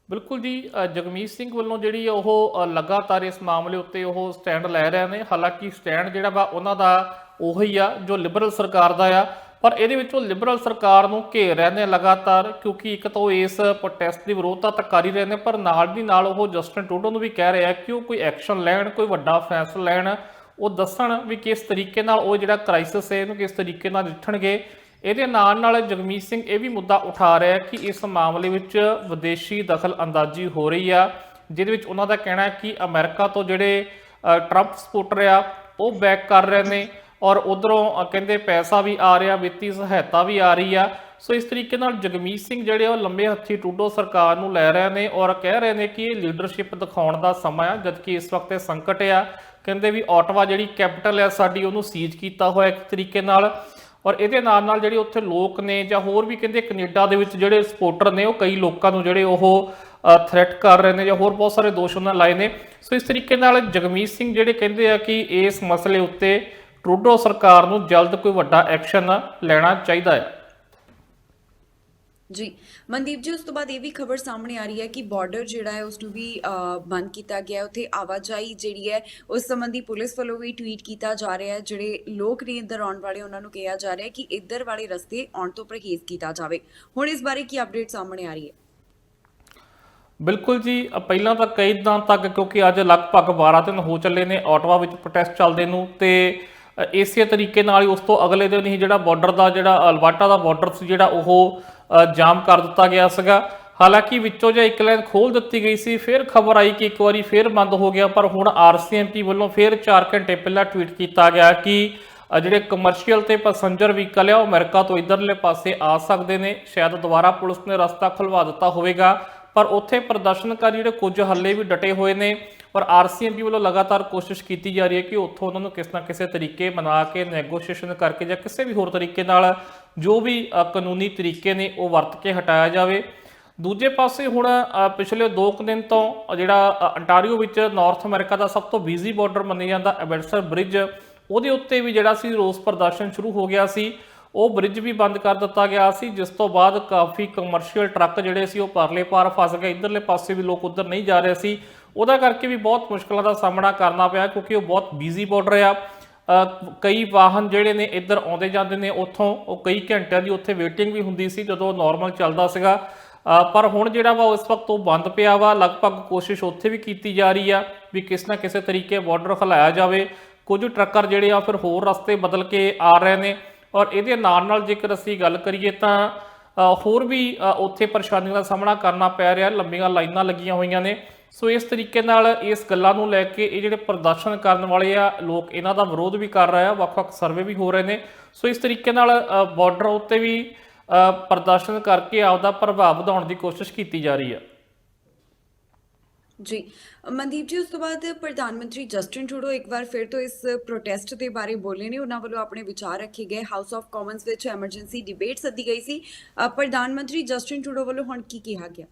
ਬਿਲਕੁਲ ਜੀ, ਜਗਮੀਤ ਸਿੰਘ ਵੱਲੋਂ ਜਿਹੜੀ ਉਹ ਲਗਾਤਾਰ ਇਸ ਮਾਮਲੇ ਉੱਤੇ ਉਹ ਸਟੈਂਡ ਲੈ ਰਹੇ ਨੇ। ਹਾਲਾਂਕਿ ਸਟੈਂਡ ਜਿਹੜਾ ਵਾ ਉਹਨਾਂ ਦਾ ਉਹੀ ਆ ਜੋ ਲਿਬਰਲ ਸਰਕਾਰ ਦਾ ਆ, ਪਰ ਇਹਦੇ ਵਿੱਚ ਉਹ ਲਿਬਰਲ ਸਰਕਾਰ ਨੂੰ ਘੇਰ ਰਹੇ ਨੇ ਲਗਾਤਾਰ, ਕਿਉਂਕਿ ਇੱਕ ਤਾਂ ਉਹ ਇਸ ਪ੍ਰੋਟੈਸਟ ਦੀ ਵਿਰੋਧਤਾ ਤਾਂ ਕਰ ਹੀ ਰਹੇ ਨੇ, ਪਰ ਨਾਲ ਦੀ ਨਾਲ ਉਹ ਜਸਟਿਨ ਟਰੂਡੋ ਨੂੰ ਵੀ ਕਹਿ ਰਿਹਾ ਕਿ ਉਹ ਕੋਈ ਐਕਸ਼ਨ ਲੈਣ, ਕੋਈ ਵੱਡਾ ਫੈਸਲਾ ਲੈਣ, ਉਹ ਦੱਸਣ ਵੀ ਕਿਸ ਤਰੀਕੇ ਨਾਲ ਉਹ ਜਿਹੜਾ ਕ੍ਰਾਈਸਿਸ ਹੈ ਇਹਨੂੰ ਕਿਸ ਤਰੀਕੇ ਨਾਲ ਨਿਪਟਣਗੇ। ਇਹਦੇ ਨਾਲ ਜਗਮੀਤ ਸਿੰਘ ਇਹ ਵੀ ਮੁੱਦਾ ਉਠਾ ਰਿਹਾ ਕਿ ਇਸ ਮਾਮਲੇ ਵਿੱਚ ਵਿਦੇਸ਼ੀ ਦਖਲ ਅੰਦਾਜ਼ੀ ਹੋ ਰਹੀ ਆ, ਜਿਹਦੇ ਵਿੱਚ ਉਹਨਾਂ ਦਾ ਕਹਿਣਾ ਹੈ ਕਿ ਅਮਰੀਕਾ ਤੋਂ ਜਿਹੜੇ ਟਰੰਪ ਸਪੋਰਟਰ ਆ ਉਹ ਬੈਕ ਕਰ ਰਹੇ ਨੇ ਔਰ ਉਧਰੋਂ ਕਹਿੰਦੇ ਪੈਸਾ ਵੀ ਆ ਰਿਹਾ, ਵਿੱਤੀ ਸਹਾਇਤਾ ਵੀ ਆ ਰਹੀ ਆ। ਸੋ ਇਸ ਤਰੀਕੇ ਨਾਲ ਜਗਮੀਤ ਸਿੰਘ ਜਿਹੜੇ ਉਹ ਲੰਬੇ ਹੱਥੀ ਟਰੂਡੋ ਸਰਕਾਰ ਨੂੰ ਲੈ ਰਹੇ ਨੇ ਔਰ ਕਹਿ ਰਹੇ ਨੇ ਕਿ ਇਹ ਲੀਡਰਸ਼ਿਪ ਦਿਖਾਉਣ ਦਾ ਸਮਾਂ ਆ, ਜਦਕਿ ਇਸ ਵਕਤ ਇਹ ਸੰਕਟ ਆ। ਕਹਿੰਦੇ ਵੀ ਆਟਵਾ ਜਿਹੜੀ ਕੈਪੀਟਲ ਆ ਸਾਡੀ, ਉਹਨੂੰ ਸੀਜ਼ ਕੀਤਾ ਹੋਇਆ ਇੱਕ ਤਰੀਕੇ ਨਾਲ। ਔਰ ਇਹਦੇ ਨਾਲ ਜਿਹੜੇ ਉੱਥੇ ਲੋਕ ਨੇ ਜਾਂ ਹੋਰ ਵੀ ਕਹਿੰਦੇ ਕੈਨੇਡਾ ਦੇ ਵਿੱਚ ਜਿਹੜੇ ਸਪੋਰਟਰ ਨੇ ਉਹ ਕਈ ਲੋਕਾਂ ਨੂੰ ਜਿਹੜੇ ਉਹ ਥ੍ਰੈਟ ਕਰ ਰਹੇ ਨੇ ਜਾਂ ਹੋਰ ਬਹੁਤ ਸਾਰੇ ਦੋਸ਼ ਉਹਨਾਂ ਲਾਏ ਨੇ। ਸੋ ਇਸ ਤਰੀਕੇ ਨਾਲ ਜਗਮੀਤ ਸਿੰਘ ਜਿਹੜੇ ਕਹਿੰਦੇ ਆ ਕਿ ਇਸ ਮਸਲੇ ਉੱਤੇ ਟਰੂਡੋ ਸਰਕਾਰ ਨੂੰ ਜਲਦ ਕੋਈ ਵੱਡਾ ਐਕਸ਼ਨ ਲੈਣਾ ਚਾਹੀਦਾ ਹੈ। ਜੀ ਮਨਦੀਪ ਜੀ, ਉਸ ਤੋਂ ਬਾਅਦ ਇਹ ਵੀ ਖਬਰ ਸਾਹਮਣੇ ਆ ਰਹੀ ਹੈ ਕਿ ਬਾਰਡਰ ਜਿਹੜਾ ਹੈ ਉਸ ਨੂੰ ਵੀ ਬੰਦ ਕੀਤਾ ਗਿਆ। ਉੱਥੇ ਆਵਾਜਾਈ ਜਿਹੜੀ ਹੈ ਉਸ ਸੰਬੰਧੀ ਪੁਲਿਸ ਵੱਲੋਂ ਵੀ ਟਵੀਟ ਕੀਤਾ ਜਾ ਰਿਹਾ ਹੈ। ਜਿਹੜੇ ਲੋਕ ਨੇ ਇੱਧਰ ਆਉਣ ਵਾਲੇ ਉਹਨਾਂ ਨੂੰ ਕਿਹਾ ਜਾ ਰਿਹਾ ਹੈ ਕਿ ਇੱਧਰ ਵਾਲੇ ਰਸਤੇ ਆਉਣ ਤੋਂ ਪਰਹੇਜ਼ ਕੀਤਾ ਜਾਵੇ। ਹੁਣ ਇਸ ਬਾਰੇ ਕੀ ਅਪਡੇਟ ਸਾਹਮਣੇ ਆ ਰਹੀ ਹੈ? ਬਿਲਕੁਲ ਜੀ, ਪਹਿਲਾਂ ਤਾਂ ਕਈ ਦਿਨਾਂ ਤੱਕ, ਕਿਉਂਕਿ ਅੱਜ ਲਗਭਗ 12 ਦਿਨ ਹੋ ਚੱਲੇ ਨੇ ਆਟਵਾ ਵਿੱਚ ਪ੍ਰੋਟੈਸਟ ਚੱਲਦੇ ਨੂੰ, ਤੇ ਇਸੇ ਤਰੀਕੇ ਨਾਲ ਹੀ ਉਸ ਤੋਂ ਅਗਲੇ ਦਿਨ ਹੀ ਜਿਹੜਾ ਬਾਰਡਰ ਦਾ ਜਿਹੜਾ ਅਲਬਰਟਾ ਦਾ ਬਾਰਡਰ ਸੀ ਜਿਹੜਾ ਉਹ ਜਾਮ ਕਰ ਦਿੱਤਾ ਗਿਆ ਸੀਗਾ। ਹਾਲਾਂਕਿ ਵਿੱਚੋਂ ਜੇ ਇੱਕ ਲਾਈਨ ਖੋਲ ਦਿੱਤੀ ਗਈ ਸੀ, ਫਿਰ ਖਬਰ ਆਈ ਕਿ ਇੱਕ ਵਾਰੀ ਫਿਰ ਬੰਦ ਹੋ ਗਿਆ, ਪਰ ਹੁਣ ਆਰਸੀਐਮਪੀ ਵੱਲੋਂ ਫਿਰ 4 ਘੰਟੇ ਪਹਿਲਾਂ ਟਵੀਟ ਕੀਤਾ ਗਿਆ ਕਿ ਜਿਹੜੇ ਕਮਰਸ਼ੀਅਲ ਤੇ ਪੈਸੰਜਰ ਵਹੀਕਲ ਆ ਉਹ ਅਮਰੀਕਾ ਤੋਂ ਇਧਰਲੇ ਪਾਸੇ ਆ ਸਕਦੇ ਨੇ। ਸ਼ਾਇਦ ਦੁਬਾਰਾ ਪੁਲਿਸ ਨੇ ਰਸਤਾ ਖੁਲਵਾ ਦਿੱਤਾ ਹੋਵੇਗਾ, ਪਰ ਉੱਥੇ ਪ੍ਰਦਰਸ਼ਨਕਾਰੀ ਜਿਹੜੇ ਕੁਝ ਹੱਲੇ ਵੀ ਡਟੇ ਹੋਏ ਨੇ ਔਰ ਆਰਸੀਐਮਪੀ ਵੱਲੋਂ ਲਗਾਤਾਰ ਕੋਸ਼ਿਸ਼ ਕੀਤੀ ਜਾ ਰਹੀ ਹੈ ਕਿ ਉੱਥੋਂ ਉਹਨਾਂ ਨੂੰ ਕਿਸੇ ਨਾ ਕਿਸੇ ਤਰੀਕੇ ਮਨਾ ਕੇ ਨੈਗੋਸ਼ੀਏਸ਼ਨ ਕਰਕੇ ਜਾਂ ਕਿਸੇ ਵੀ ਹੋਰ ਤਰੀਕੇ ਨਾਲ ਜੋ ਵੀ ਕਾਨੂੰਨੀ ਤਰੀਕੇ ਨੇ ਉਹ ਵਰਤ ਕੇ ਹਟਾਇਆ ਜਾਵੇ। ਦੂਜੇ ਪਾਸੇ ਹੁਣ ਪਿਛਲੇ 2 ਦਿਨ ਤੋਂ ਜਿਹੜਾ ਅੰਟਾਰੀਓ ਵਿੱਚ ਨਾਰਥ ਅਮਰੀਕਾ ਦਾ ਸਭ ਤੋਂ ਬਿਜ਼ੀ ਬਾਰਡਰ ਮੰਨਿਆ ਜਾਂਦਾ ਐਬਟਸਰ ਬ੍ਰਿਜ, ਉਹਦੇ ਉੱਤੇ ਵੀ ਜਿਹੜਾ ਸੀ ਰੋਸ ਪ੍ਰਦਰਸ਼ਨ ਸ਼ੁਰੂ ਹੋ ਗਿਆ ਸੀ। ਉਹ ਬ੍ਰਿਜ ਵੀ ਬੰਦ ਕਰ ਦਿੱਤਾ ਗਿਆ ਸੀ, ਜਿਸ ਤੋਂ ਬਾਅਦ ਕਾਫੀ ਕਮਰਸ਼ੀਅਲ ਟਰੱਕ ਜਿਹੜੇ ਸੀ ਉਹ ਪਰਲੇ ਪਾਰ ਫਸ ਗਏ, ਇਧਰਲੇ ਪਾਸੇ ਵੀ ਲੋਕ ਉਧਰ ਨਹੀਂ ਜਾ ਰਹੇ ਸੀ। ਉਹਦਾ ਕਰਕੇ ਵੀ ਬਹੁਤ ਮੁਸ਼ਕਲਾਂ ਦਾ ਸਾਹਮਣਾ ਕਰਨਾ ਪਿਆ ਕਿਉਂਕਿ ਉਹ ਬਹੁਤ ਬਿਜ਼ੀ ਬਾਰਡਰ ਆ। ਕਈ ਵਾਹਨ ਜਿਹੜੇ ਨੇ ਇੱਧਰ ਆਉਂਦੇ ਜਾਂਦੇ ਨੇ ਉੱਥੋਂ, ਉਹ ਕਈ ਘੰਟਿਆਂ ਦੀ ਉੱਥੇ ਵੇਟਿੰਗ ਵੀ ਹੁੰਦੀ ਸੀ ਜਦੋਂ ਨਾਰਮਲ ਚੱਲਦਾ ਸੀਗਾ। ਪਰ ਹੁਣ ਜਿਹੜਾ ਵਾ ਇਸ ਵਕਤ ਉਹ ਬੰਦ ਪਿਆ ਵਾ। ਲਗਭਗ ਕੋਸ਼ਿਸ਼ ਉੱਥੇ ਵੀ ਕੀਤੀ ਜਾ ਰਹੀ ਆ ਵੀ ਕਿਸੇ ਨਾ ਕਿਸੇ ਤਰੀਕੇ ਬਾਰਡਰ ਖੁਲਾਇਆ ਜਾਵੇ। ਕੁਝ ਟਰੱਕਰ ਜਿਹੜੇ ਆ ਫਿਰ ਹੋਰ ਰਸਤੇ ਬਦਲ ਕੇ ਆ ਰਹੇ ਨੇ ਔਰ ਇਹਦੇ ਨਾਲ ਜੇਕਰ ਅਸੀਂ ਗੱਲ ਕਰੀਏ ਤਾਂ ਹੋਰ ਵੀ ਉੱਥੇ ਪਰੇਸ਼ਾਨੀਆਂ ਦਾ ਸਾਹਮਣਾ ਕਰਨਾ ਪੈ ਰਿਹਾ। ਲੰਬੀਆਂ ਲਾਈਨਾਂ ਲੱਗੀਆਂ ਹੋਈਆਂ ਨੇ। ਸੋ ਇਸ ਤਰੀਕੇ ਨਾਲ ਇਸ ਗੱਲਾਂ ਨੂੰ ਲੈ ਕੇ ਇਹ ਜਿਹੜੇ ਪ੍ਰਦਰਸ਼ਨ ਕਰਨ ਵਾਲੇ ਆ ਲੋਕ, ਇਹਨਾਂ ਦਾ ਵਿਰੋਧ ਵੀ ਕਰ ਰਹੇ ਆ। ਵੱਖ-ਵੱਖ ਸਰਵੇ ਵੀ ਹੋ ਰਹੇ ਨੇ। ਸੋ ਇਸ ਤਰੀਕੇ ਨਾਲ ਬਾਰਡਰ ਉੱਤੇ ਵੀ ਪ੍ਰਦਰਸ਼ਨ ਕਰਕੇ ਆਪਦਾ ਪ੍ਰਭਾਵ ਵਧਾਉਣ ਦੀ ਕੋਸ਼ਿਸ਼ ਕੀਤੀ ਜਾ ਰਹੀ ਹੈ। ਜੀ ਮਨਦੀਪ ਜੀ, ਉਸ ਤੋਂ ਬਾਅਦ ਪ੍ਰਧਾਨ ਮੰਤਰੀ ਜਸਟਿਨ ਟਰੂਡੋ ਇੱਕ ਵਾਰ ਫਿਰ ਤੋਂ ਇਸ ਪ੍ਰੋਟੈਸਟ ਦੇ ਬਾਰੇ ਬੋਲੇ ਨੇ। ਉਹਨਾਂ ਵੱਲੋਂ ਆਪਣੇ ਵਿਚਾਰ ਰੱਖੇ ਗਏ। ਹਾਊਸ ਆਫ ਕਾਮਨਸ ਵਿੱਚ ਐਮਰਜੈਂਸੀ ਡਿਬੇਟ ਸੱਦੀ ਗਈ ਸੀ। ਪ੍ਰਧਾਨ ਮੰਤਰੀ ਜਸਟਿਨ ਟਰੂਡੋ ਵੱਲੋਂ ਹੁਣ ਕੀ ਕਿਹਾ ਗਿਆ?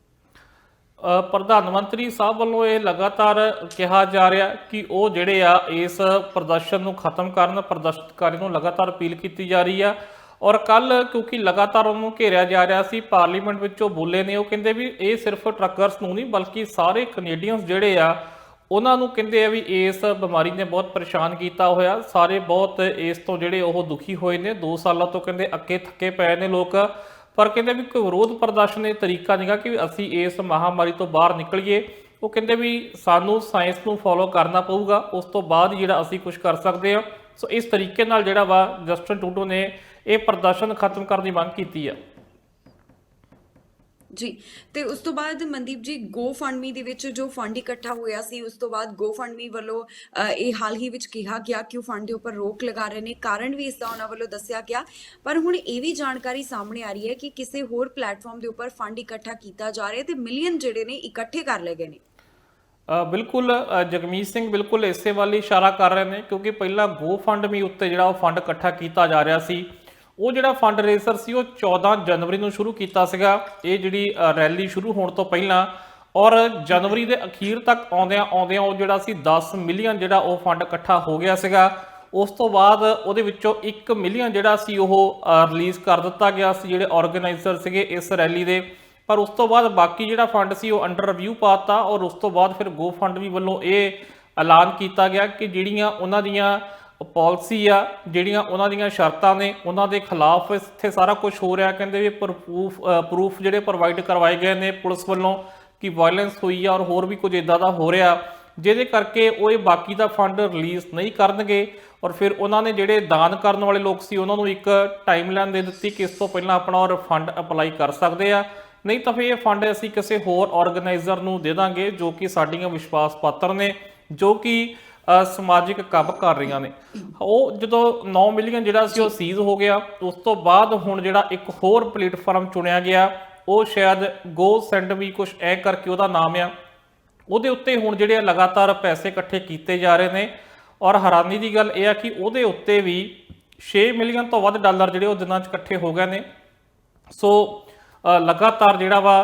ਪ੍ਰਧਾਨ ਮੰਤਰੀ ਸਾਹਿਬ ਵੱਲੋਂ ਇਹ ਲਗਾਤਾਰ ਕਿਹਾ ਜਾ ਰਿਹਾ ਕਿ ਉਹ ਜਿਹੜੇ ਆ ਇਸ ਪ੍ਰਦਰਸ਼ਨ ਨੂੰ ਖਤਮ ਕਰਨ, ਪ੍ਰਦਰਸ਼ਨਕਾਰੀ ਨੂੰ ਲਗਾਤਾਰ ਅਪੀਲ ਕੀਤੀ ਜਾ ਰਹੀ ਆ। ਔਰ ਕੱਲ ਕਿਉਂਕਿ ਲਗਾਤਾਰ ਉਹਨੂੰ ਘੇਰਿਆ ਜਾ ਰਿਹਾ ਸੀ, ਪਾਰਲੀਮੈਂਟ ਵਿੱਚ ਉਹ ਬੋਲੇ ਨੇ। ਉਹ ਕਹਿੰਦੇ ਵੀ ਇਹ ਸਿਰਫ ਟਰੱਕਰਸ ਨੂੰ ਨਹੀਂ ਬਲਕਿ ਸਾਰੇ ਕੈਨੇਡੀਅਨਸ ਜਿਹੜੇ ਆ ਉਹਨਾਂ ਨੂੰ ਕਹਿੰਦੇ ਆ ਵੀ ਇਸ ਬਿਮਾਰੀ ਨੇ ਬਹੁਤ ਪਰੇਸ਼ਾਨ ਕੀਤਾ ਹੋਇਆ। ਸਾਰੇ ਬਹੁਤ ਇਸ ਤੋਂ ਜਿਹੜੇ ਉਹ ਦੁਖੀ ਹੋਏ ਨੇ। 2 ਸਾਲਾਂ ਤੋਂ ਕਹਿੰਦੇ ਅੱਕੇ ਥੱਕੇ ਪਏ ਨੇ ਲੋਕ। ਪਰ ਕਹਿੰਦੇ ਵੀ ਕੋਈ ਵਿਰੋਧ ਪ੍ਰਦਰਸ਼ਨ ਇਹ ਤਰੀਕਾ ਨਹੀਂਗਾ ਕਿ ਅਸੀਂ ਇਸ ਮਹਾਮਾਰੀ ਤੋਂ ਬਾਹਰ ਨਿਕਲੀਏ। ਉਹ ਕਹਿੰਦੇ ਵੀ ਸਾਨੂੰ ਸਾਇੰਸ ਨੂੰ ਫੋਲੋ ਕਰਨਾ ਪਊਗਾ, ਉਸ ਤੋਂ ਬਾਅਦ ਹੀ ਜਿਹੜਾ ਅਸੀਂ ਕੁਝ ਕਰ ਸਕਦੇ ਹਾਂ। ਸੋ ਇਸ ਤਰੀਕੇ ਨਾਲ ਜਿਹੜਾ ਵਾ ਜਸਟਿਨ ਟਰੂਡੋ ਨੇ ਇਹ ਪ੍ਰਦਰਸ਼ਨ ਖਤਮ ਕਰਨ ਦੀ ਮੰਗ ਕੀਤੀ ਆ। ਜੀ, ਤੇ ਉਸ ਤੋਂ ਬਾਅਦ ਮਨਦੀਪ ਜੀ, ਗੋ ਫੰਡਮੀ ਦੇ ਵਿੱਚ ਜੋ ਫੰਡ ਇਕੱਠਾ ਹੋਇਆ ਸੀ, ਉਸ ਤੋਂ ਬਾਅਦ ਗੋ ਫੰਡਮੀ ਵੱਲੋਂ ਇਹ ਹਾਲ ਹੀ ਵਿੱਚ ਕਿਹਾ ਗਿਆ ਕਿ ਉਹ ਫੰਡ ਦੇ ਉੱਪਰ ਰੋਕ ਲਗਾ ਰਹੇ ਨੇ। ਕਾਰਨ ਵੀ ਇਸ ਦਾ ਉਹਨਾਂ ਵੱਲੋਂ ਦੱਸਿਆ ਗਿਆ। ਪਰ ਹੁਣ ਇਹ ਵੀ ਜਾਣਕਾਰੀ ਸਾਹਮਣੇ ਆ ਰਹੀ ਹੈ ਕਿ ਕਿਸੇ ਹੋਰ ਪਲੇਟਫਾਰਮ ਦੇ ਉੱਪਰ ਫੰਡ ਇਕੱਠਾ ਕੀਤਾ ਜਾ ਰਿਹਾ ਤੇ ਮਿਲੀਅਨ ਜਿਹੜੇ ਨੇ ਇਕੱਠੇ ਕਰ ਲਏ ਗਏ ਨੇ। ਬਿਲਕੁਲ ਜਗਮੀਤ ਸਿੰਘ ਬਿਲਕੁਲ ਇਸੇ ਵੱਲ ਹੀ ਇਸ਼ਾਰਾ ਕਰ ਰਹੇ ਨੇ ਕਿਉਂਕਿ ਪਹਿਲਾਂ ਗੋ ਫੰਡਮੀ ਉੱਤੇ ਜਿਹੜਾ ਉਹ ਫੰਡ ਇਕੱਠਾ ਕੀਤਾ ਜਾ ਰਿਹਾ ਸੀ। ਉਹ ਜਿਹੜਾ ਫੰਡ ਰੇਜ਼ਰ ਸੀ ਉਹ 14 ਜਨਵਰੀ ਨੂੰ ਸ਼ੁਰੂ ਕੀਤਾ ਸੀਗਾ, ਇਹ ਜਿਹੜੀ ਰੈਲੀ ਸ਼ੁਰੂ ਹੋਣ ਤੋਂ ਪਹਿਲਾਂ। ਔਰ ਜਨਵਰੀ ਦੇ ਅਖੀਰ ਤੱਕ ਆਉਂਦਿਆਂ ਉਹ ਜਿਹੜਾ ਸੀ 10 ਮਿਲੀਅਨ ਜਿਹੜਾ ਉਹ ਫੰਡ ਇਕੱਠਾ ਹੋ ਗਿਆ ਸੀਗਾ। ਉਸ ਤੋਂ ਬਾਅਦ ਉਹਦੇ ਵਿੱਚੋਂ 1 ਮਿਲੀਅਨ ਜਿਹੜਾ ਸੀ ਉਹ ਰਿਲੀਜ਼ ਕਰ ਦਿੱਤਾ ਗਿਆ ਸੀ ਜਿਹੜੇ ਆਰਗੇਨਾਈਜ਼ਰ ਸੀਗੇ ਇਸ ਰੈਲੀ ਦੇ। ਪਰ ਉਸ ਤੋਂ ਬਾਅਦ ਬਾਕੀ ਜਿਹੜਾ ਫੰਡ ਸੀ ਉਹ ਅੰਡਰ ਰਿਵਿਊ ਪਾਤਾ ਔਰ ਉਸ ਤੋਂ ਬਾਅਦ ਫਿਰ ਗੋ ਫੰਡ ਵੀ ਵੱਲੋਂ ਇਹ ਐਲਾਨ ਕੀਤਾ ਗਿਆ ਕਿ ਜਿਹੜੀਆਂ ਉਹਨਾਂ ਦੀਆਂ ਪਾਲਿਸੀ ਆ, ਜਿਹੜੀਆਂ ਉਹਨਾਂ ਦੀਆਂ ਸ਼ਰਤਾਂ ਨੇ, ਉਹਨਾਂ ਦੇ ਖਿਲਾਫ ਇੱਥੇ ਸਾਰਾ ਕੁਝ ਹੋ ਰਿਹਾ। ਕਹਿੰਦੇ ਵੀ ਪ੍ਰੂਫ ਜਿਹੜੇ ਪ੍ਰੋਵਾਈਡ ਕਰਵਾਏ ਗਏ ਨੇ ਪੁਲਿਸ ਵੱਲੋਂ ਕਿ ਵਾਇਲੈਂਸ ਹੋਈ ਆ ਔਰ ਹੋਰ ਵੀ ਕੁਝ ਇਦਾਂ ਦਾ ਹੋ ਰਿਹਾ, ਜਿਹਦੇ ਕਰਕੇ ਉਹ ਇਹ ਬਾਕੀ ਦਾ ਫੰਡ ਰਿਲੀਜ਼ ਨਹੀਂ ਕਰਨਗੇ। ਔਰ ਫਿਰ ਉਹਨਾਂ ਨੇ ਜਿਹੜੇ ਦਾਨ ਕਰਨ ਵਾਲੇ ਲੋਕ ਸੀ ਉਹਨਾਂ ਨੂੰ ਇੱਕ ਟਾਈਮਲਾਈਨ ਦੇ ਦਿੱਤੀ ਕਿ ਇਸ ਤੋਂ ਪਹਿਲਾਂ ਆਪਣਾ ਉਹ ਫੰਡ ਅਪਲਾਈ ਕਰ ਸਕਦੇ ਆ, ਨਹੀਂ ਤਾਂ ਫਿਰ ਇਹ ਫੰਡ ਅਸੀਂ ਕਿਸੇ ਹੋਰ ਆਰਗੇਨਾਈਜ਼ਰ ਨੂੰ ਦੇ ਦਾਂਗੇ ਜੋ ਕਿ ਸਾਡੀਆਂ ਵਿਸ਼ਵਾਸ ਪਾਤਰ ਨੇ, ਜੋ ਕਿ ਸਮਾਜਿਕ ਕੰਮ ਕਰ ਰਹੀਆਂ ਨੇ। ਉਹ ਜਦੋਂ 9 ਮਿਲੀਅਨ ਜਿਹੜਾ ਸੀ ਉਹ ਸੀਜ਼ ਹੋ ਗਿਆ, ਉਸ ਤੋਂ ਬਾਅਦ ਹੁਣ ਜਿਹੜਾ ਇੱਕ ਹੋਰ ਪਲੇਟਫਾਰਮ ਚੁਣਿਆ ਗਿਆ, ਉਹ ਸ਼ਾਇਦ ਗੋ ਸੈਂਡ ਵੀ ਕੁਛ ਐ ਕਰਕੇ ਉਹਦਾ ਨਾਮ ਆ। ਉਹਦੇ ਉੱਤੇ ਹੁਣ ਜਿਹੜੇ ਲਗਾਤਾਰ ਪੈਸੇ ਇਕੱਠੇ ਕੀਤੇ ਜਾ ਰਹੇ ਨੇ ਔਰ ਹੈਰਾਨੀ ਦੀ ਗੱਲ ਇਹ ਆ ਕਿ ਉਹਦੇ ਉੱਤੇ ਵੀ 6 ਮਿਲੀਅਨ ਤੋਂ ਵੱਧ ਡਾਲਰ ਜਿਹੜੇ ਉਹ ਦਿਨਾਂ 'ਚ ਇਕੱਠੇ ਹੋ ਗਏ ਨੇ। ਸੋ ਲਗਾਤਾਰ ਜਿਹੜਾ ਵਾ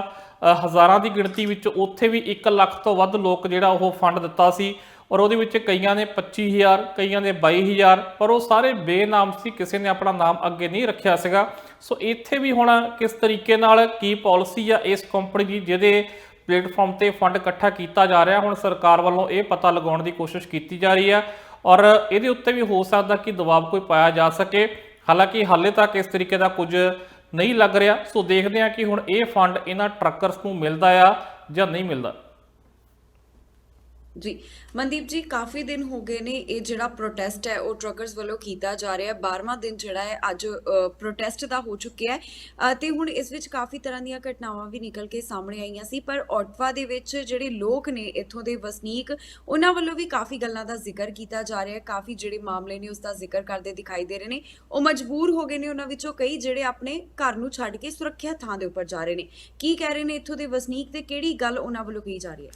ਹਜ਼ਾਰਾਂ ਦੀ ਗਿਣਤੀ ਵਿੱਚ ਉੱਥੇ ਵੀ 1 ਲੱਖ ਤੋਂ ਵੱਧ ਲੋਕ ਜਿਹੜਾ ਉਹ ਫੰਡ ਦਿੱਤਾ ਸੀ ਔਰ ਉਹਦੇ ਵਿੱਚ ਕਈਆਂ ਨੇ 25,000, ਕਈਆਂ ਨੇ 22,000, ਪਰ ਉਹ ਸਾਰੇ ਬੇਨਾਮ ਸੀ, ਕਿਸੇ ਨੇ ਆਪਣਾ ਨਾਮ ਅੱਗੇ ਨਹੀਂ ਰੱਖਿਆ ਸੀਗਾ। ਸੋ ਇੱਥੇ ਵੀ ਹੁਣ ਕਿਸ ਤਰੀਕੇ ਨਾਲ ਕੀ ਪਾਲਿਸੀ ਆ ਇਸ ਕੰਪਨੀ ਦੀ ਜਿਹਦੇ ਪਲੇਟਫਾਰਮ ਤੇ ਫੰਡ ਇਕੱਠਾ ਕੀਤਾ ਜਾ ਰਿਹਾ, ਹੁਣ ਸਰਕਾਰ ਵੱਲੋਂ ਇਹ ਪਤਾ ਲਗਾਉਣ ਦੀ ਕੋਸ਼ਿਸ਼ ਕੀਤੀ ਜਾ ਰਹੀ ਹੈ ਔਰ ਇਹਦੇ ਉੱਤੇ ਵੀ ਹੋ ਸਕਦਾ ਕਿ ਦਬਾਅ ਕੋਈ ਪਾਇਆ ਜਾ ਸਕੇ। ਹਾਲਾਂਕਿ ਹਾਲੇ ਤੱਕ ਇਸ ਤਰੀਕੇ ਦਾ ਕੁਝ ਨਹੀਂ ਲੱਗ ਰਿਹਾ। ਸੋ ਦੇਖਦੇ ਹਾਂ ਕਿ ਹੁਣ ਇਹ ਫੰਡ ਇਹਨਾਂ ਟਰੱਕਰਸ ਨੂੰ ਮਿਲਦਾ ਆ ਜਾਂ ਨਹੀਂ ਮਿਲਦਾ। ਜੀ ਮਨਦੀਪ ਜੀ, ਕਾਫੀ ਦਿਨ ਹੋ ਗਏ ਨੇ ਇਹ ਜਿਹੜਾ ਪ੍ਰੋਟੈਸਟ ਹੈ ਉਹ ਟਰੱਕਰਸ ਵੱਲੋਂ ਕੀਤਾ ਜਾ ਰਿਹਾ ਹੈ। 12ਵਾਂ ਦਿਨ ਜਿਹੜਾ ਹੈ ਅੱਜ ਪ੍ਰੋਟੈਸਟ ਦਾ ਹੋ ਚੁੱਕਿਆ ਹੈ ਤੇ ਹੁਣ ਇਸ ਵਿੱਚ ਕਾਫੀ ਤਰ੍ਹਾਂ ਦੀਆਂ ਘਟਨਾਵਾਂ ਵੀ ਨਿਕਲ ਕੇ ਸਾਹਮਣੇ ਆਈਆਂ ਸੀ। ਪਰ ਔਟਵਾ ਦੇ ਵਿੱਚ ਜਿਹੜੇ ਲੋਕ ਨੇ ਇੱਥੋਂ ਦੇ ਵਸਨੀਕ, ਉਹਨਾਂ ਵੱਲੋਂ ਵੀ ਕਾਫੀ ਗੱਲਾਂ ਦਾ ਜ਼ਿਕਰ ਕੀਤਾ ਜਾ ਰਿਹਾ ਹੈ। ਕਾਫੀ ਜਿਹੜੇ ਮਾਮਲੇ ਨੇ ਉਸ ਦਾ ਜ਼ਿਕਰ ਕਰਦੇ ਦਿਖਾਈ ਦੇ ਰਹੇ ਨੇ। ਉਹ ਮਜਬੂਰ ਹੋ ਗਏ ਨੇ, ਉਹਨਾਂ ਵਿੱਚੋਂ ਕਈ ਜਿਹੜੇ ਆਪਣੇ ਘਰ ਨੂੰ ਛੱਡ ਕੇ ਸੁਰੱਖਿਅਤ ਥਾਂ ਦੇ ਉੱਪਰ ਜਾ ਰਹੇ ਨੇ। ਕੀ ਕਹਿ ਰਹੇ ਨੇ ਇੱਥੋਂ ਦੇ ਵਸਨੀਕ ਤੇ ਕਿਹੜੀ ਗੱਲ ਉਹਨਾਂ ਵੱਲੋਂ ਕਹੀ ਜਾ ਰਹੀ ਹੈ?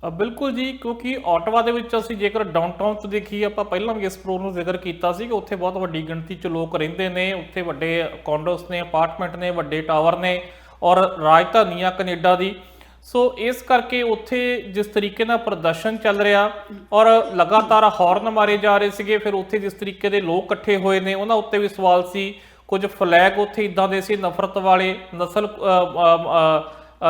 ਬਿਲਕੁਲ ਜੀ, ਕਿਉਂਕਿ ਆਟਵਾ ਦੇ ਵਿੱਚ ਅਸੀਂ ਜੇਕਰ ਡਾਊਨਟਾਊਨ 'ਚ ਦੇਖੀਏ, ਆਪਾਂ ਪਹਿਲਾਂ ਵੀ ਇਸ ਪ੍ਰੋਗਰਾਮ ਨੂੰ ਜ਼ਿਕਰ ਕੀਤਾ ਸੀ ਕਿ ਉੱਥੇ ਬਹੁਤ ਵੱਡੀ ਗਿਣਤੀ 'ਚ ਲੋਕ ਰਹਿੰਦੇ ਨੇ। ਉੱਥੇ ਵੱਡੇ ਕੌਂਡੋਸ ਨੇ, ਅਪਾਰਟਮੈਂਟ ਨੇ, ਵੱਡੇ ਟਾਵਰ ਨੇ ਔਰ ਰਾਜਧਾਨੀ ਆ ਕੈਨੇਡਾ ਦੀ। ਸੋ ਇਸ ਕਰਕੇ ਉੱਥੇ ਜਿਸ ਤਰੀਕੇ ਨਾਲ ਪ੍ਰਦਰਸ਼ਨ ਚੱਲ ਰਿਹਾ ਔਰ ਲਗਾਤਾਰ ਹੌਰਨ ਮਾਰੇ ਜਾ ਰਹੇ ਸੀਗੇ, ਫਿਰ ਉੱਥੇ ਜਿਸ ਤਰੀਕੇ ਦੇ ਲੋਕ ਇਕੱਠੇ ਹੋਏ ਨੇ ਉਹਨਾਂ ਉੱਤੇ ਵੀ ਸਵਾਲ ਸੀ। ਕੁਝ ਫਲੈਗ ਉੱਥੇ ਇੱਦਾਂ ਦੇ ਸੀ ਨਫ਼ਰਤ ਵਾਲੇ,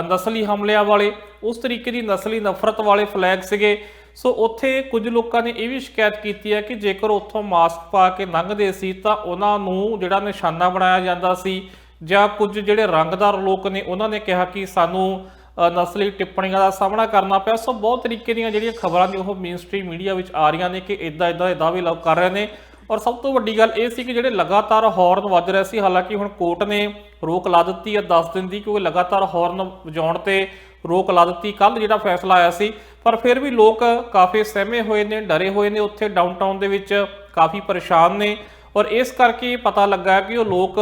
ਨਸਲੀ ਹਮਲਿਆਂ ਵਾਲੇ, ਉਸ ਤਰੀਕੇ ਦੀ ਨਸਲੀ ਨਫ਼ਰਤ ਵਾਲੇ ਫਲੈਗ ਸੀਗੇ। ਸੋ ਉੱਥੇ ਕੁਝ ਲੋਕਾਂ ਨੇ ਇਹ ਵੀ ਸ਼ਿਕਾਇਤ ਕੀਤੀ ਹੈ ਕਿ ਜੇਕਰ ਉੱਥੋਂ ਮਾਸਕ ਪਾ ਕੇ ਲੰਘਦੇ ਸੀ ਤਾਂ ਉਹਨਾਂ ਨੂੰ ਜਿਹੜਾ ਨਿਸ਼ਾਨਾ ਬਣਾਇਆ ਜਾਂਦਾ ਸੀ, ਜਾਂ ਕੁਝ ਜਿਹੜੇ ਰੰਗਦਾਰ ਲੋਕ ਨੇ ਉਹਨਾਂ ਨੇ ਕਿਹਾ ਕਿ ਸਾਨੂੰ ਨਸਲੀ ਟਿੱਪਣੀਆਂ ਦਾ ਸਾਹਮਣਾ ਕਰਨਾ ਪਿਆ। ਸੋ ਬਹੁਤ ਤਰੀਕੇ ਦੀਆਂ ਜਿਹੜੀਆਂ ਖਬਰਾਂ ਨੇ ਉਹ ਮੇਨ ਸਟ੍ਰੀਮ ਮੀਡੀਆ ਵਿੱਚ ਆ ਰਹੀਆਂ ਨੇ ਕਿ ਇੱਦਾਂ ਦੇ ਦਾਅਵੇ ਲੋਕ ਕਰ ਰਹੇ ਨੇ। ਔਰ ਸਭ ਤੋਂ ਵੱਡੀ ਗੱਲ ਇਹ ਸੀ ਕਿ ਜਿਹੜੇ ਲਗਾਤਾਰ ਹੌਰਨ ਵੱਜ ਰਹੇ ਸੀ, ਹਾਲਾਂਕਿ ਹੁਣ ਕੋਰਟ ਨੇ ਰੋਕ ਲਾ ਦਿੱਤੀ ਹੈ 10 ਦਿਨ ਦੀ, ਕਿਉਂਕਿ ਲਗਾਤਾਰ ਹੌਰਨ ਵਜਾਉਣ ਤੇ ਰੋਕ ਲਾ ਦਿੱਤੀ। ਕੱਲ ਜਿਹੜਾ ਫੈਸਲਾ ਆਇਆ ਸੀ, ਪਰ ਫਿਰ ਵੀ ਲੋਕ ਕਾਫੀ ਸਹਿਮੇ ਹੋਏ ਨੇ, ਡਰੇ ਹੋਏ ਨੇ। ਉੱਥੇ ਡਾਊਨਟਾਊਨ ਦੇ ਵਿੱਚ ਕਾਫੀ ਪਰੇਸ਼ਾਨ ਨੇ ਔਰ ਇਸ ਕਰਕੇ ਪਤਾ ਲੱਗਾ ਕਿ ਉਹ ਲੋਕ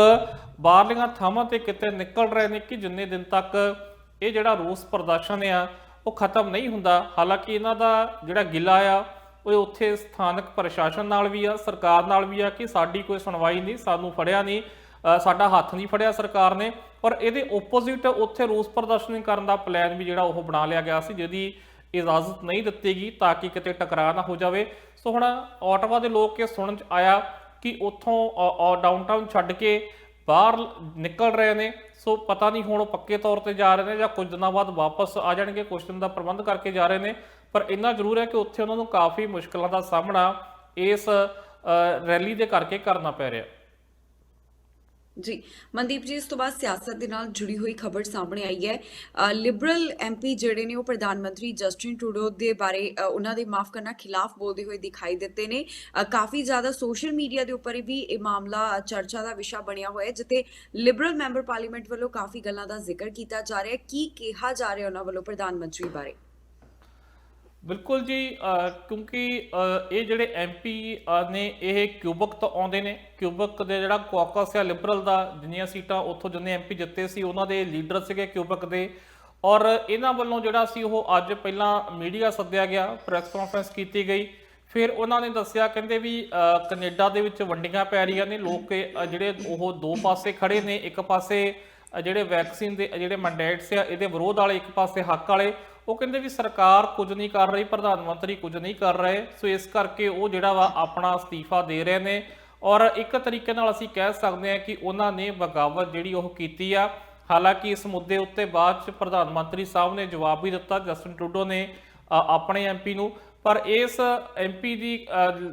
ਬਾਹਰਲੀਆਂ ਥਾਵਾਂ ਤੇ ਕਿਤੇ ਨਿਕਲ ਰਹੇ ਨੇ ਕਿ ਜਿੰਨੇ ਦਿਨ ਤੱਕ ਇਹ ਜਿਹੜਾ ਰੋਸ ਪ੍ਰਦਰਸ਼ਨ ਆ ਉਹ ਖਤਮ ਨਹੀਂ ਹੁੰਦਾ। ਹਾਲਾਂਕਿ ਇਹਨਾਂ ਦਾ ਜਿਹੜਾ ਗਿਲਾ ਆ ਉਹ ਉੱਥੇ ਸਥਾਨਕ ਪ੍ਰਸ਼ਾਸਨ ਨਾਲ ਵੀ ਆ, ਸਰਕਾਰ ਨਾਲ ਵੀ ਆ ਕਿ ਸਾਡੀ ਕੋਈ ਸੁਣਵਾਈ ਨਹੀਂ, ਸਾਨੂੰ ਫੜਿਆ ਨਹੀਂ, ਸਾਡਾ ਹੱਥ ਨਹੀਂ ਫੜਿਆ ਸਰਕਾਰ ਨੇ। ਪਰ ਇਹਦੇ ਓਪੋਜ਼ਿਟ ਉੱਥੇ ਰੋਸ ਪ੍ਰਦਰਸ਼ਨ ਕਰਨ ਦਾ ਪਲਾਨ ਵੀ ਜਿਹੜਾ ਉਹ ਬਣਾ ਲਿਆ ਗਿਆ ਸੀ, ਜਿਹਦੀ ਇਜਾਜ਼ਤ ਨਹੀਂ ਦਿੱਤੀ ਗਈ ਤਾਂ ਕਿ ਕਿਤੇ ਟਕਰਾਅ ਨਾ ਹੋ ਜਾਵੇ। ਸੋ ਹੁਣ ਆਟਵਾ ਦੇ ਲੋਕ ਇਹ ਸੁਣਨ 'ਚ ਆਇਆ ਕਿ ਉੱਥੋਂ ਡਾਊਨਟਾਊਨ ਛੱਡ ਕੇ ਬਾਹਰ ਨਿਕਲ ਰਹੇ ਨੇ। ਸੋ ਪਤਾ ਨਹੀਂ ਹੁਣ ਉਹ ਪੱਕੇ ਤੌਰ ਤੇ ਜਾ ਰਹੇ ਨੇ ਜਾਂ ਕੁਝ ਦਿਨਾਂ ਬਾਅਦ ਵਾਪਸ ਆ ਜਾਣਗੇ, ਕੁਝ ਦਿਨ ਦਾ ਪ੍ਰਬੰਧ ਕਰਕੇ ਜਾ ਰਹੇ ਨੇ। ਪਰ ਇੰਨਾ ਜ਼ਰੂਰ ਹੈ ਕਿ ਉੱਥੇ ਉਹਨਾਂ ਨੂੰ ਕਾਫੀ ਮੁਸ਼ਕਲਾਂ ਦਾ ਸਾਹਮਣਾ ਇਸ ਰੈਲੀ ਦੇ ਕਰਕੇ ਕਰਨਾ ਪੈ ਰਿਹਾ। ਜੀ ਮਨਦੀਪ ਜੀ, ਇਸ ਤੋਂ ਬਾਅਦ ਸਿਆਸਤ ਦੇ ਨਾਲ ਜੁੜੀ ਹੋਈ ਖਬਰ ਸਾਹਮਣੇ ਆਈ ਹੈ। ਲਿਬਰਲ ਐਮਪੀ ਜਿਹੜੇ ਨੇ ਉਹ ਪ੍ਰਧਾਨ ਮੰਤਰੀ ਜਸਟਿਨ ਟਰੂਡੋ ਦੇ ਬਾਰੇ ਉਹਨਾਂ ਦੇ ਮਾਫ ਕਰਨਾ ਖਿਲਾਫ ਬੋਲਦੇ ਹੋਏ ਦਿਖਾਈ ਦਿੱਤੇ ਨੇ। ਕਾਫੀ ਜ਼ਿਆਦਾ ਸੋਸ਼ਲ ਮੀਡੀਆ ਦੇ ਉੱਪਰ ਵੀ ਇਹ ਮਾਮਲਾ ਚਰਚਾ ਦਾ ਵਿਸ਼ਾ ਬਣਿਆ ਹੋਇਆ ਹੈ, ਜਿੱਥੇ ਲਿਬਰਲ ਮੈਂਬਰ ਪਾਰਲੀਮੈਂਟ ਵੱਲੋਂ ਕਾਫੀ ਗੱਲਾਂ ਦਾ ਜ਼ਿਕਰ ਕੀਤਾ ਜਾ ਰਿਹਾ ਹੈ। ਕੀ ਕਿਹਾ ਜਾ ਰਿਹਾ ਉਹਨਾਂ ਵੱਲੋਂ ਪ੍ਰਧਾਨ ਮੰਤਰੀ ਬਾਰੇ? ਬਿਲਕੁਲ ਜੀ, ਕਿਉਂਕਿ ਇਹ ਜਿਹੜੇ ਐਮਪੀ ਨੇ ਇਹ ਕਿਊਬਕ ਤੋਂ ਆਉਂਦੇ ਨੇ। ਕਿਊਬਕ ਦੇ ਜਿਹੜਾ ਕੌਕਸ ਆ ਲਿਬਰਲ ਦਾ, ਜਿੰਨੀਆਂ ਸੀਟਾਂ ਉੱਥੋਂ ਜਿੰਨੇ ਐਮਪੀ ਜਿੱਤੇ ਸੀ ਉਹਨਾਂ ਦੇ ਲੀਡਰ ਸੀਗੇ ਕਿਊਬਕ ਦੇ। ਔਰ ਇਹਨਾਂ ਵੱਲੋਂ ਜਿਹੜਾ ਸੀ ਉਹ ਅੱਜ ਪਹਿਲਾਂ ਮੀਡੀਆ ਸੱਦਿਆ ਗਿਆ, ਪ੍ਰੈਸ ਕਾਨਫਰੰਸ ਕੀਤੀ ਗਈ। ਫਿਰ ਉਹਨਾਂ ਨੇ ਦੱਸਿਆ, ਕਹਿੰਦੇ ਵੀ ਕੈਨੇਡਾ ਦੇ ਵਿੱਚ ਵੰਡੀਆਂ ਪੈ ਰਹੀਆਂ ਨੇ, ਲੋਕ ਜਿਹੜੇ ਉਹ ਦੋ ਪਾਸੇ ਖੜੇ ਨੇ। ਇੱਕ ਪਾਸੇ ਜਿਹੜੇ ਵੈਕਸੀਨ ਦੇ ਜਿਹੜੇ ਮੈਂਡੇਟਸ ਆ ਇਹਦੇ ਵਿਰੋਧ ਵਾਲੇ, ਇੱਕ ਪਾਸੇ ਹੱਕ ਵਾਲੇ। ਉਹ ਕਹਿੰਦੇ ਵੀ ਸਰਕਾਰ ਕੁਝ ਨਹੀਂ ਕਰ ਰਹੀ, ਪ੍ਰਧਾਨ ਮੰਤਰੀ ਕੁਝ ਨਹੀਂ ਕਰ ਰਹੇ। ਸੋ ਇਸ ਕਰਕੇ ਉਹ ਜਿਹੜਾ ਵਾ ਆਪਣਾ ਅਸਤੀਫਾ ਦੇ ਰਹੇ ਨੇ। ਔਰ ਇੱਕ ਤਰੀਕੇ ਨਾਲ ਅਸੀਂ ਕਹਿ ਸਕਦੇ ਹਾਂ ਕਿ ਉਹਨਾਂ ਨੇ ਬਗਾਵਤ ਜਿਹੜੀ ਉਹ ਕੀਤੀ ਆ। ਹਾਲਾਂਕਿ ਇਸ ਮੁੱਦੇ ਉੱਤੇ ਬਾਅਦ ਚ ਪ੍ਰਧਾਨ ਮੰਤਰੀ ਸਾਹਿਬ ਨੇ ਜਵਾਬ ਵੀ ਦਿੱਤਾ, ਜਸਟਿਨ ਟਰੂਡੋ ਨੇ ਆਪਣੇ ਐਮਪੀ ਨੂੰ। ਪਰ ਇਸ ਐਮਪੀ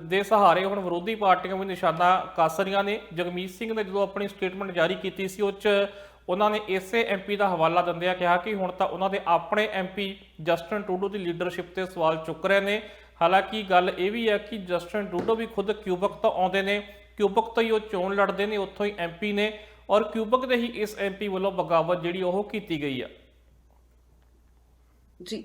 ਦੇ ਸਹਾਰੇ ਹੁਣ ਵਿਰੋਧੀ ਪਾਰਟੀਆਂ ਵੀ ਨਿਸ਼ਾਨਾ ਕੱਸ ਰਹੀਆਂ ਨੇ। ਜਗਮੀਤ ਸਿੰਘ ਨੇ ਜਦੋਂ ਆਪਣੀ ਸਟੇਟਮੈਂਟ ਜਾਰੀ ਕੀਤੀ ਸੀ, ਉਹ 'ਚ ਉਹਨਾਂ ਨੇ ਇਸੇ ਐਮਪੀ ਦਾ ਹਵਾਲਾ ਦਿੰਦਿਆਂ ਕਿਹਾ ਕਿ ਹੁਣ ਤਾਂ ਉਹਨਾਂ ਦੇ ਆਪਣੇ ਐਮਪੀ ਜਸਟਿਨ ਟਰੂਡੋ ਦੀ ਲੀਡਰਸ਼ਿਪ ਤੇ ਸਵਾਲ ਚੁੱਕ ਰਹੇ ਨੇ। ਹਾਲਾਂਕਿ ਗੱਲ ਇਹ ਵੀ ਹੈ ਕਿ ਜਸਟਿਨ ਟਰੂਡੋ ਵੀ ਖੁਦ ਕਿਊਬਕ ਤੋਂ ਆਉਂਦੇ ਨੇ, ਕਿਊਬਕ ਤੋਂ ਹੀ ਉਹ ਚੋਣ ਲੜਦੇ ਨੇ, ਉੱਥੋਂ ਹੀ ਐਮਪੀ ਨੇ। ਔਰ ਕਿਊਬਕ ਦੇ ਹੀ ਇਸ ਐਮਪੀ ਵੱਲੋਂ ਬਗਾਵਤ ਜਿਹੜੀ ਉਹ ਕੀਤੀ ਗਈ ਆ। ਜੀ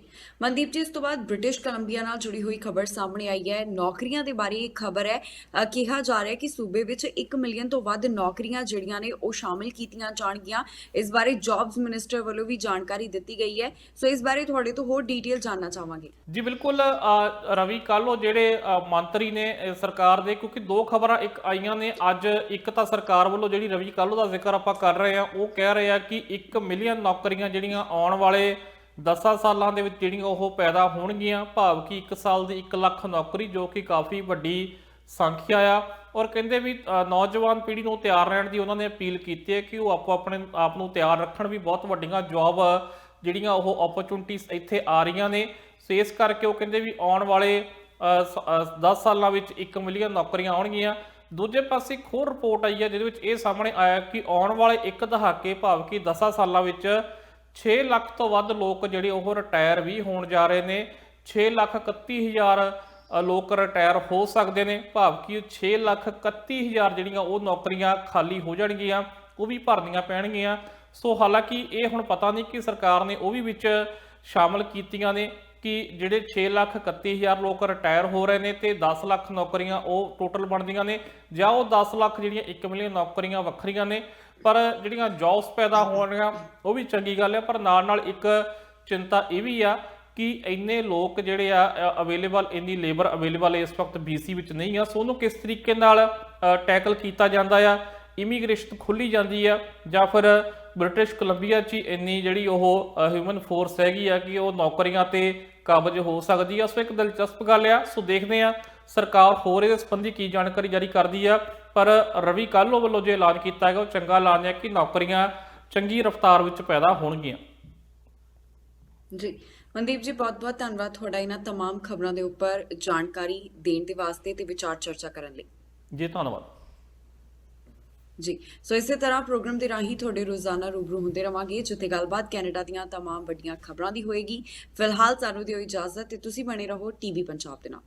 ਮਨਦੀਪ ਜੀ, ਇਸ ਤੋਂ ਬਾਅਦ ਬ੍ਰਿਟਿਸ਼ ਕੋਲੰਬੀਆ ਨਾਲ ਜੁੜੀ ਹੋਈ ਖਬਰ ਸਾਹਮਣੇ ਆਈ ਹੈ। ਨੌਕਰੀਆਂ ਦੇ ਬਾਰੇ ਇੱਕ ਖਬਰ ਹੈ। ਕਿਹਾ ਜਾ ਰਿਹਾ ਹੈ ਕਿ ਸੂਬੇ ਵਿੱਚ 1 ਮਿਲੀਅਨ ਤੋਂ ਵੱਧ ਨੌਕਰੀਆਂ ਜਿਹੜੀਆਂ ਨੇ ਉਹ ਸ਼ਾਮਿਲ ਕੀਤੀਆਂ ਜਾਣਗੀਆਂ। ਇਸ ਬਾਰੇ ਜੌਬਸ ਮਿਨਿਸਟਰ ਵੱਲੋਂ ਵੀ ਜਾਣਕਾਰੀ ਦਿੱਤੀ ਗਈ ਹੈ। ਸੋ ਇਸ ਬਾਰੇ ਤੁਹਾਡੇ ਤੋਂ ਹੋਰ ਡੀਟੇਲ ਜਾਣਨਾ ਚਾਹਾਂਗੇ। ਜੀ ਬਿਲਕੁਲ, ਰਵੀ ਕਾਲੋ ਜਿਹੜੇ ਮੰਤਰੀ ਨੇ ਸਰਕਾਰ ਦੇ, ਕਿਉਂਕਿ ਦੋ ਖਬਰਾਂ ਇੱਕ ਆਈਆਂ ਨੇ ਅੱਜ। ਇੱਕ ਤਾਂ ਸਰਕਾਰ ਵੱਲੋਂ ਜਿਹੜੀ ਰਵੀ ਕਾਲੋ ਦਾ ਜ਼ਿਕਰ ਆਪਾਂ ਕਰ ਰਹੇ ਹਾਂ, ਉਹ ਕਹਿ ਰਹੇ ਆ ਕਿ 1 ਮਿਲੀਅਨ ਨੌਕਰੀਆਂ ਜਿਹੜੀਆਂ ਆਉਣ ਵਾਲੇ 10 ਸਾਲਾਂ ਦੇ ਵਿੱਚ ਜਿਹੜੀਆਂ ਉਹ ਪੈਦਾ ਹੋਣਗੀਆਂ, ਭਾਵ ਕਿ 1 ਸਾਲ ਦੀ 1 ਲੱਖ ਨੌਕਰੀ, ਜੋ ਕਿ ਕਾਫੀ ਵੱਡੀ ਸੰਖਿਆ ਆ। ਔਰ ਕਹਿੰਦੇ ਵੀ ਨੌਜਵਾਨ ਪੀੜ੍ਹੀ ਨੂੰ ਤਿਆਰ ਰਹਿਣ ਦੀ ਉਹਨਾਂ ਨੇ ਅਪੀਲ ਕੀਤੀ ਹੈ ਕਿ ਉਹ ਆਪਣੇ ਆਪ ਨੂੰ ਤਿਆਰ ਰੱਖਣ। ਵੀ ਬਹੁਤ ਵੱਡੀਆਂ ਜੌਬ ਜਿਹੜੀਆਂ ਉਹ ਓਪਰਚੁਨਿਟੀਜ਼ ਇੱਥੇ ਆ ਰਹੀਆਂ ਨੇ। ਸੋ ਇਸ ਕਰਕੇ ਉਹ ਕਹਿੰਦੇ ਵੀ ਆਉਣ ਵਾਲੇ 10 ਸਾਲਾਂ ਵਿੱਚ 1 ਮਿਲੀਅਨ ਨੌਕਰੀਆਂ ਆਉਣਗੀਆਂ। ਦੂਜੇ ਪਾਸੇ ਇੱਕ ਹੋਰ ਰਿਪੋਰਟ ਆਈ ਹੈ ਜਿਹਦੇ ਵਿੱਚ ਇਹ ਸਾਹਮਣੇ ਆਇਆ ਕਿ ਆਉਣ ਵਾਲੇ 1 ਦਹਾਕੇ, ਭਾਵ ਕਿ 10 ਸਾਲਾਂ ਵਿੱਚ 6 ਲੱਖ ਤੋਂ ਵੱਧ ਲੋਕ ਜਿਹੜੇ ਉਹ ਰਿਟਾਇਰ ਵੀ ਹੋਣ ਜਾ ਰਹੇ ਨੇ, 6,31,000 ਲੋਕ ਰਿਟਾਇਰ ਹੋ ਸਕਦੇ ਨੇ। ਭਾਵ ਕਿ 6,31,000 ਜਿਹੜੀਆਂ ਉਹ ਨੌਕਰੀਆਂ ਖਾਲੀ ਹੋ ਜਾਣਗੀਆਂ, ਉਹ ਵੀ ਭਰਨੀਆਂ ਪੈਣਗੀਆਂ। ਸੋ ਹਾਲਾਂਕਿ ਇਹ ਹੁਣ ਪਤਾ ਨਹੀਂ ਕਿ ਸਰਕਾਰ ਨੇ ਉਹ ਵੀ ਵਿੱਚ ਸ਼ਾਮਲ ਕੀਤੀਆਂ ਨੇ ਕਿ ਜਿਹੜੇ 6,31,000 ਲੋਕ ਰਿਟਾਇਰ ਹੋ ਰਹੇ ਨੇ ਤੇ 10 ਲੱਖ ਨੌਕਰੀਆਂ ਉਹ ਟੋਟਲ ਬਣਦੀਆਂ ਨੇ, ਜਾਂ ਉਹ 10 ਲੱਖ ਜਿਹੜੀਆਂ 1 ਮਿਲੀਅਨ ਨੌਕਰੀਆਂ ਵੱਖਰੀਆਂ ਨੇ। ਪਰ ਜਿਹੜੀਆਂ ਜੌਬਸ ਪੈਦਾ ਹੋਣਗੀਆਂ ਉਹ ਵੀ ਚੰਗੀ ਗੱਲ ਹੈ, ਪਰ ਨਾਲ ਨਾਲ ਇੱਕ ਚਿੰਤਾ ਇਹ ਵੀ ਆ ਕਿ ਇੰਨੇ ਲੋਕ ਜਿਹੜੇ ਆ ਅਵੇਲੇਬਲ, ਇੰਨੀ ਲੇਬਰ ਅਵੇਲੇਬਲ ਇਸ ਵਕਤ BC ਵਿੱਚ ਨਹੀਂ ਆ। ਸੋ ਉਹਨੂੰ ਕਿਸ ਤਰੀਕੇ ਨਾਲ ਟੈਕਲ ਕੀਤਾ ਜਾਂਦਾ ਆ? ਇਮੀਗ੍ਰੇਸ਼ਨ ਖੁੱਲੀ ਜਾਂਦੀ ਆ ਜਾਂ ਫਿਰ ਬ੍ਰਿਟਿਸ਼ ਕੋਲੰਬੀਆ 'ਚ ਹੀ ਇੰਨੀ ਜਿਹੜੀ ਉਹ ਹਿਊਮਨ ਫੋਰਸ ਹੈਗੀ ਆ ਕਿ ਉਹ ਨੌਕਰੀਆਂ ਤੇ ਕਾਬਜ ਹੋ ਸਕਦੀ ਆ? ਸੋ ਇੱਕ ਦਿਲਚਸਪ ਗੱਲ ਆ। ਸੋ ਦੇਖਦੇ ਆ ਸਰਕਾਰ ਹੋਰ ਇਹਦੇ ਸੰਬੰਧੀ ਕੀ ਜਾਣਕਾਰੀ ਜਾਰੀ ਕਰਦੀ ਆ। ਪਰ ਰਵੀ ਕਾਹਲੋਂ ਵੱਲੋਂ ਜੋ ਐਲਾਨ ਕੀਤਾ ਹੈਗਾ ਉਹ ਚੰਗਾ ਐਲਾਨ ਹੈ ਕਿ ਨੌਕਰੀਆਂ ਚੰਗੀ ਰਫ਼ਤਾਰ ਵਿੱਚ ਪੈਦਾ ਹੋਣਗੀਆਂ। ਜੀ ਮਨਦੀਪ ਜੀ, ਬਹੁਤ ਬਹੁਤ ਧੰਨਵਾਦ ਤੁਹਾਡਾ ਇਹਨਾਂ तमाम ਖਬਰਾਂ ਦੇ ਉੱਪਰ ਜਾਣਕਾਰੀ ਦੇਣ ਦੇ ਵਾਸਤੇ ਤੇ ਵਿਚਾਰ ਚਰਚਾ ਕਰਨ ਲਈ। ਜੀ ਧੰਨਵਾਦ ਜੀ। ਸੋ ਇਸੇ ਤਰ੍ਹਾਂ ਪ੍ਰੋਗਰਾਮ ਦੇ ਰਾਹੀਂ ਤੁਹਾਡੇ ਰੋਜ਼ਾਨਾ ਰੂਬਰੂ ਹੁੰਦੇ ਰਵਾਂਗੇ, ਜਿੱਥੇ ਗੱਲਬਾਤ ਕੈਨੇਡਾ ਦੀਆਂ तमाम ਵੱਡੀਆਂ ਖਬਰਾਂ ਦੀ ਹੋਏਗੀ। ਫਿਲਹਾਲ ਸਾਨੂੰ ਦਿਓ ਇਜਾਜ਼ਤ ਤੇ ਤੁਸੀਂ ਬਣੇ ਰਹੋ TV ਪੰਜਾਬ ਦੇ ਨਾਲ।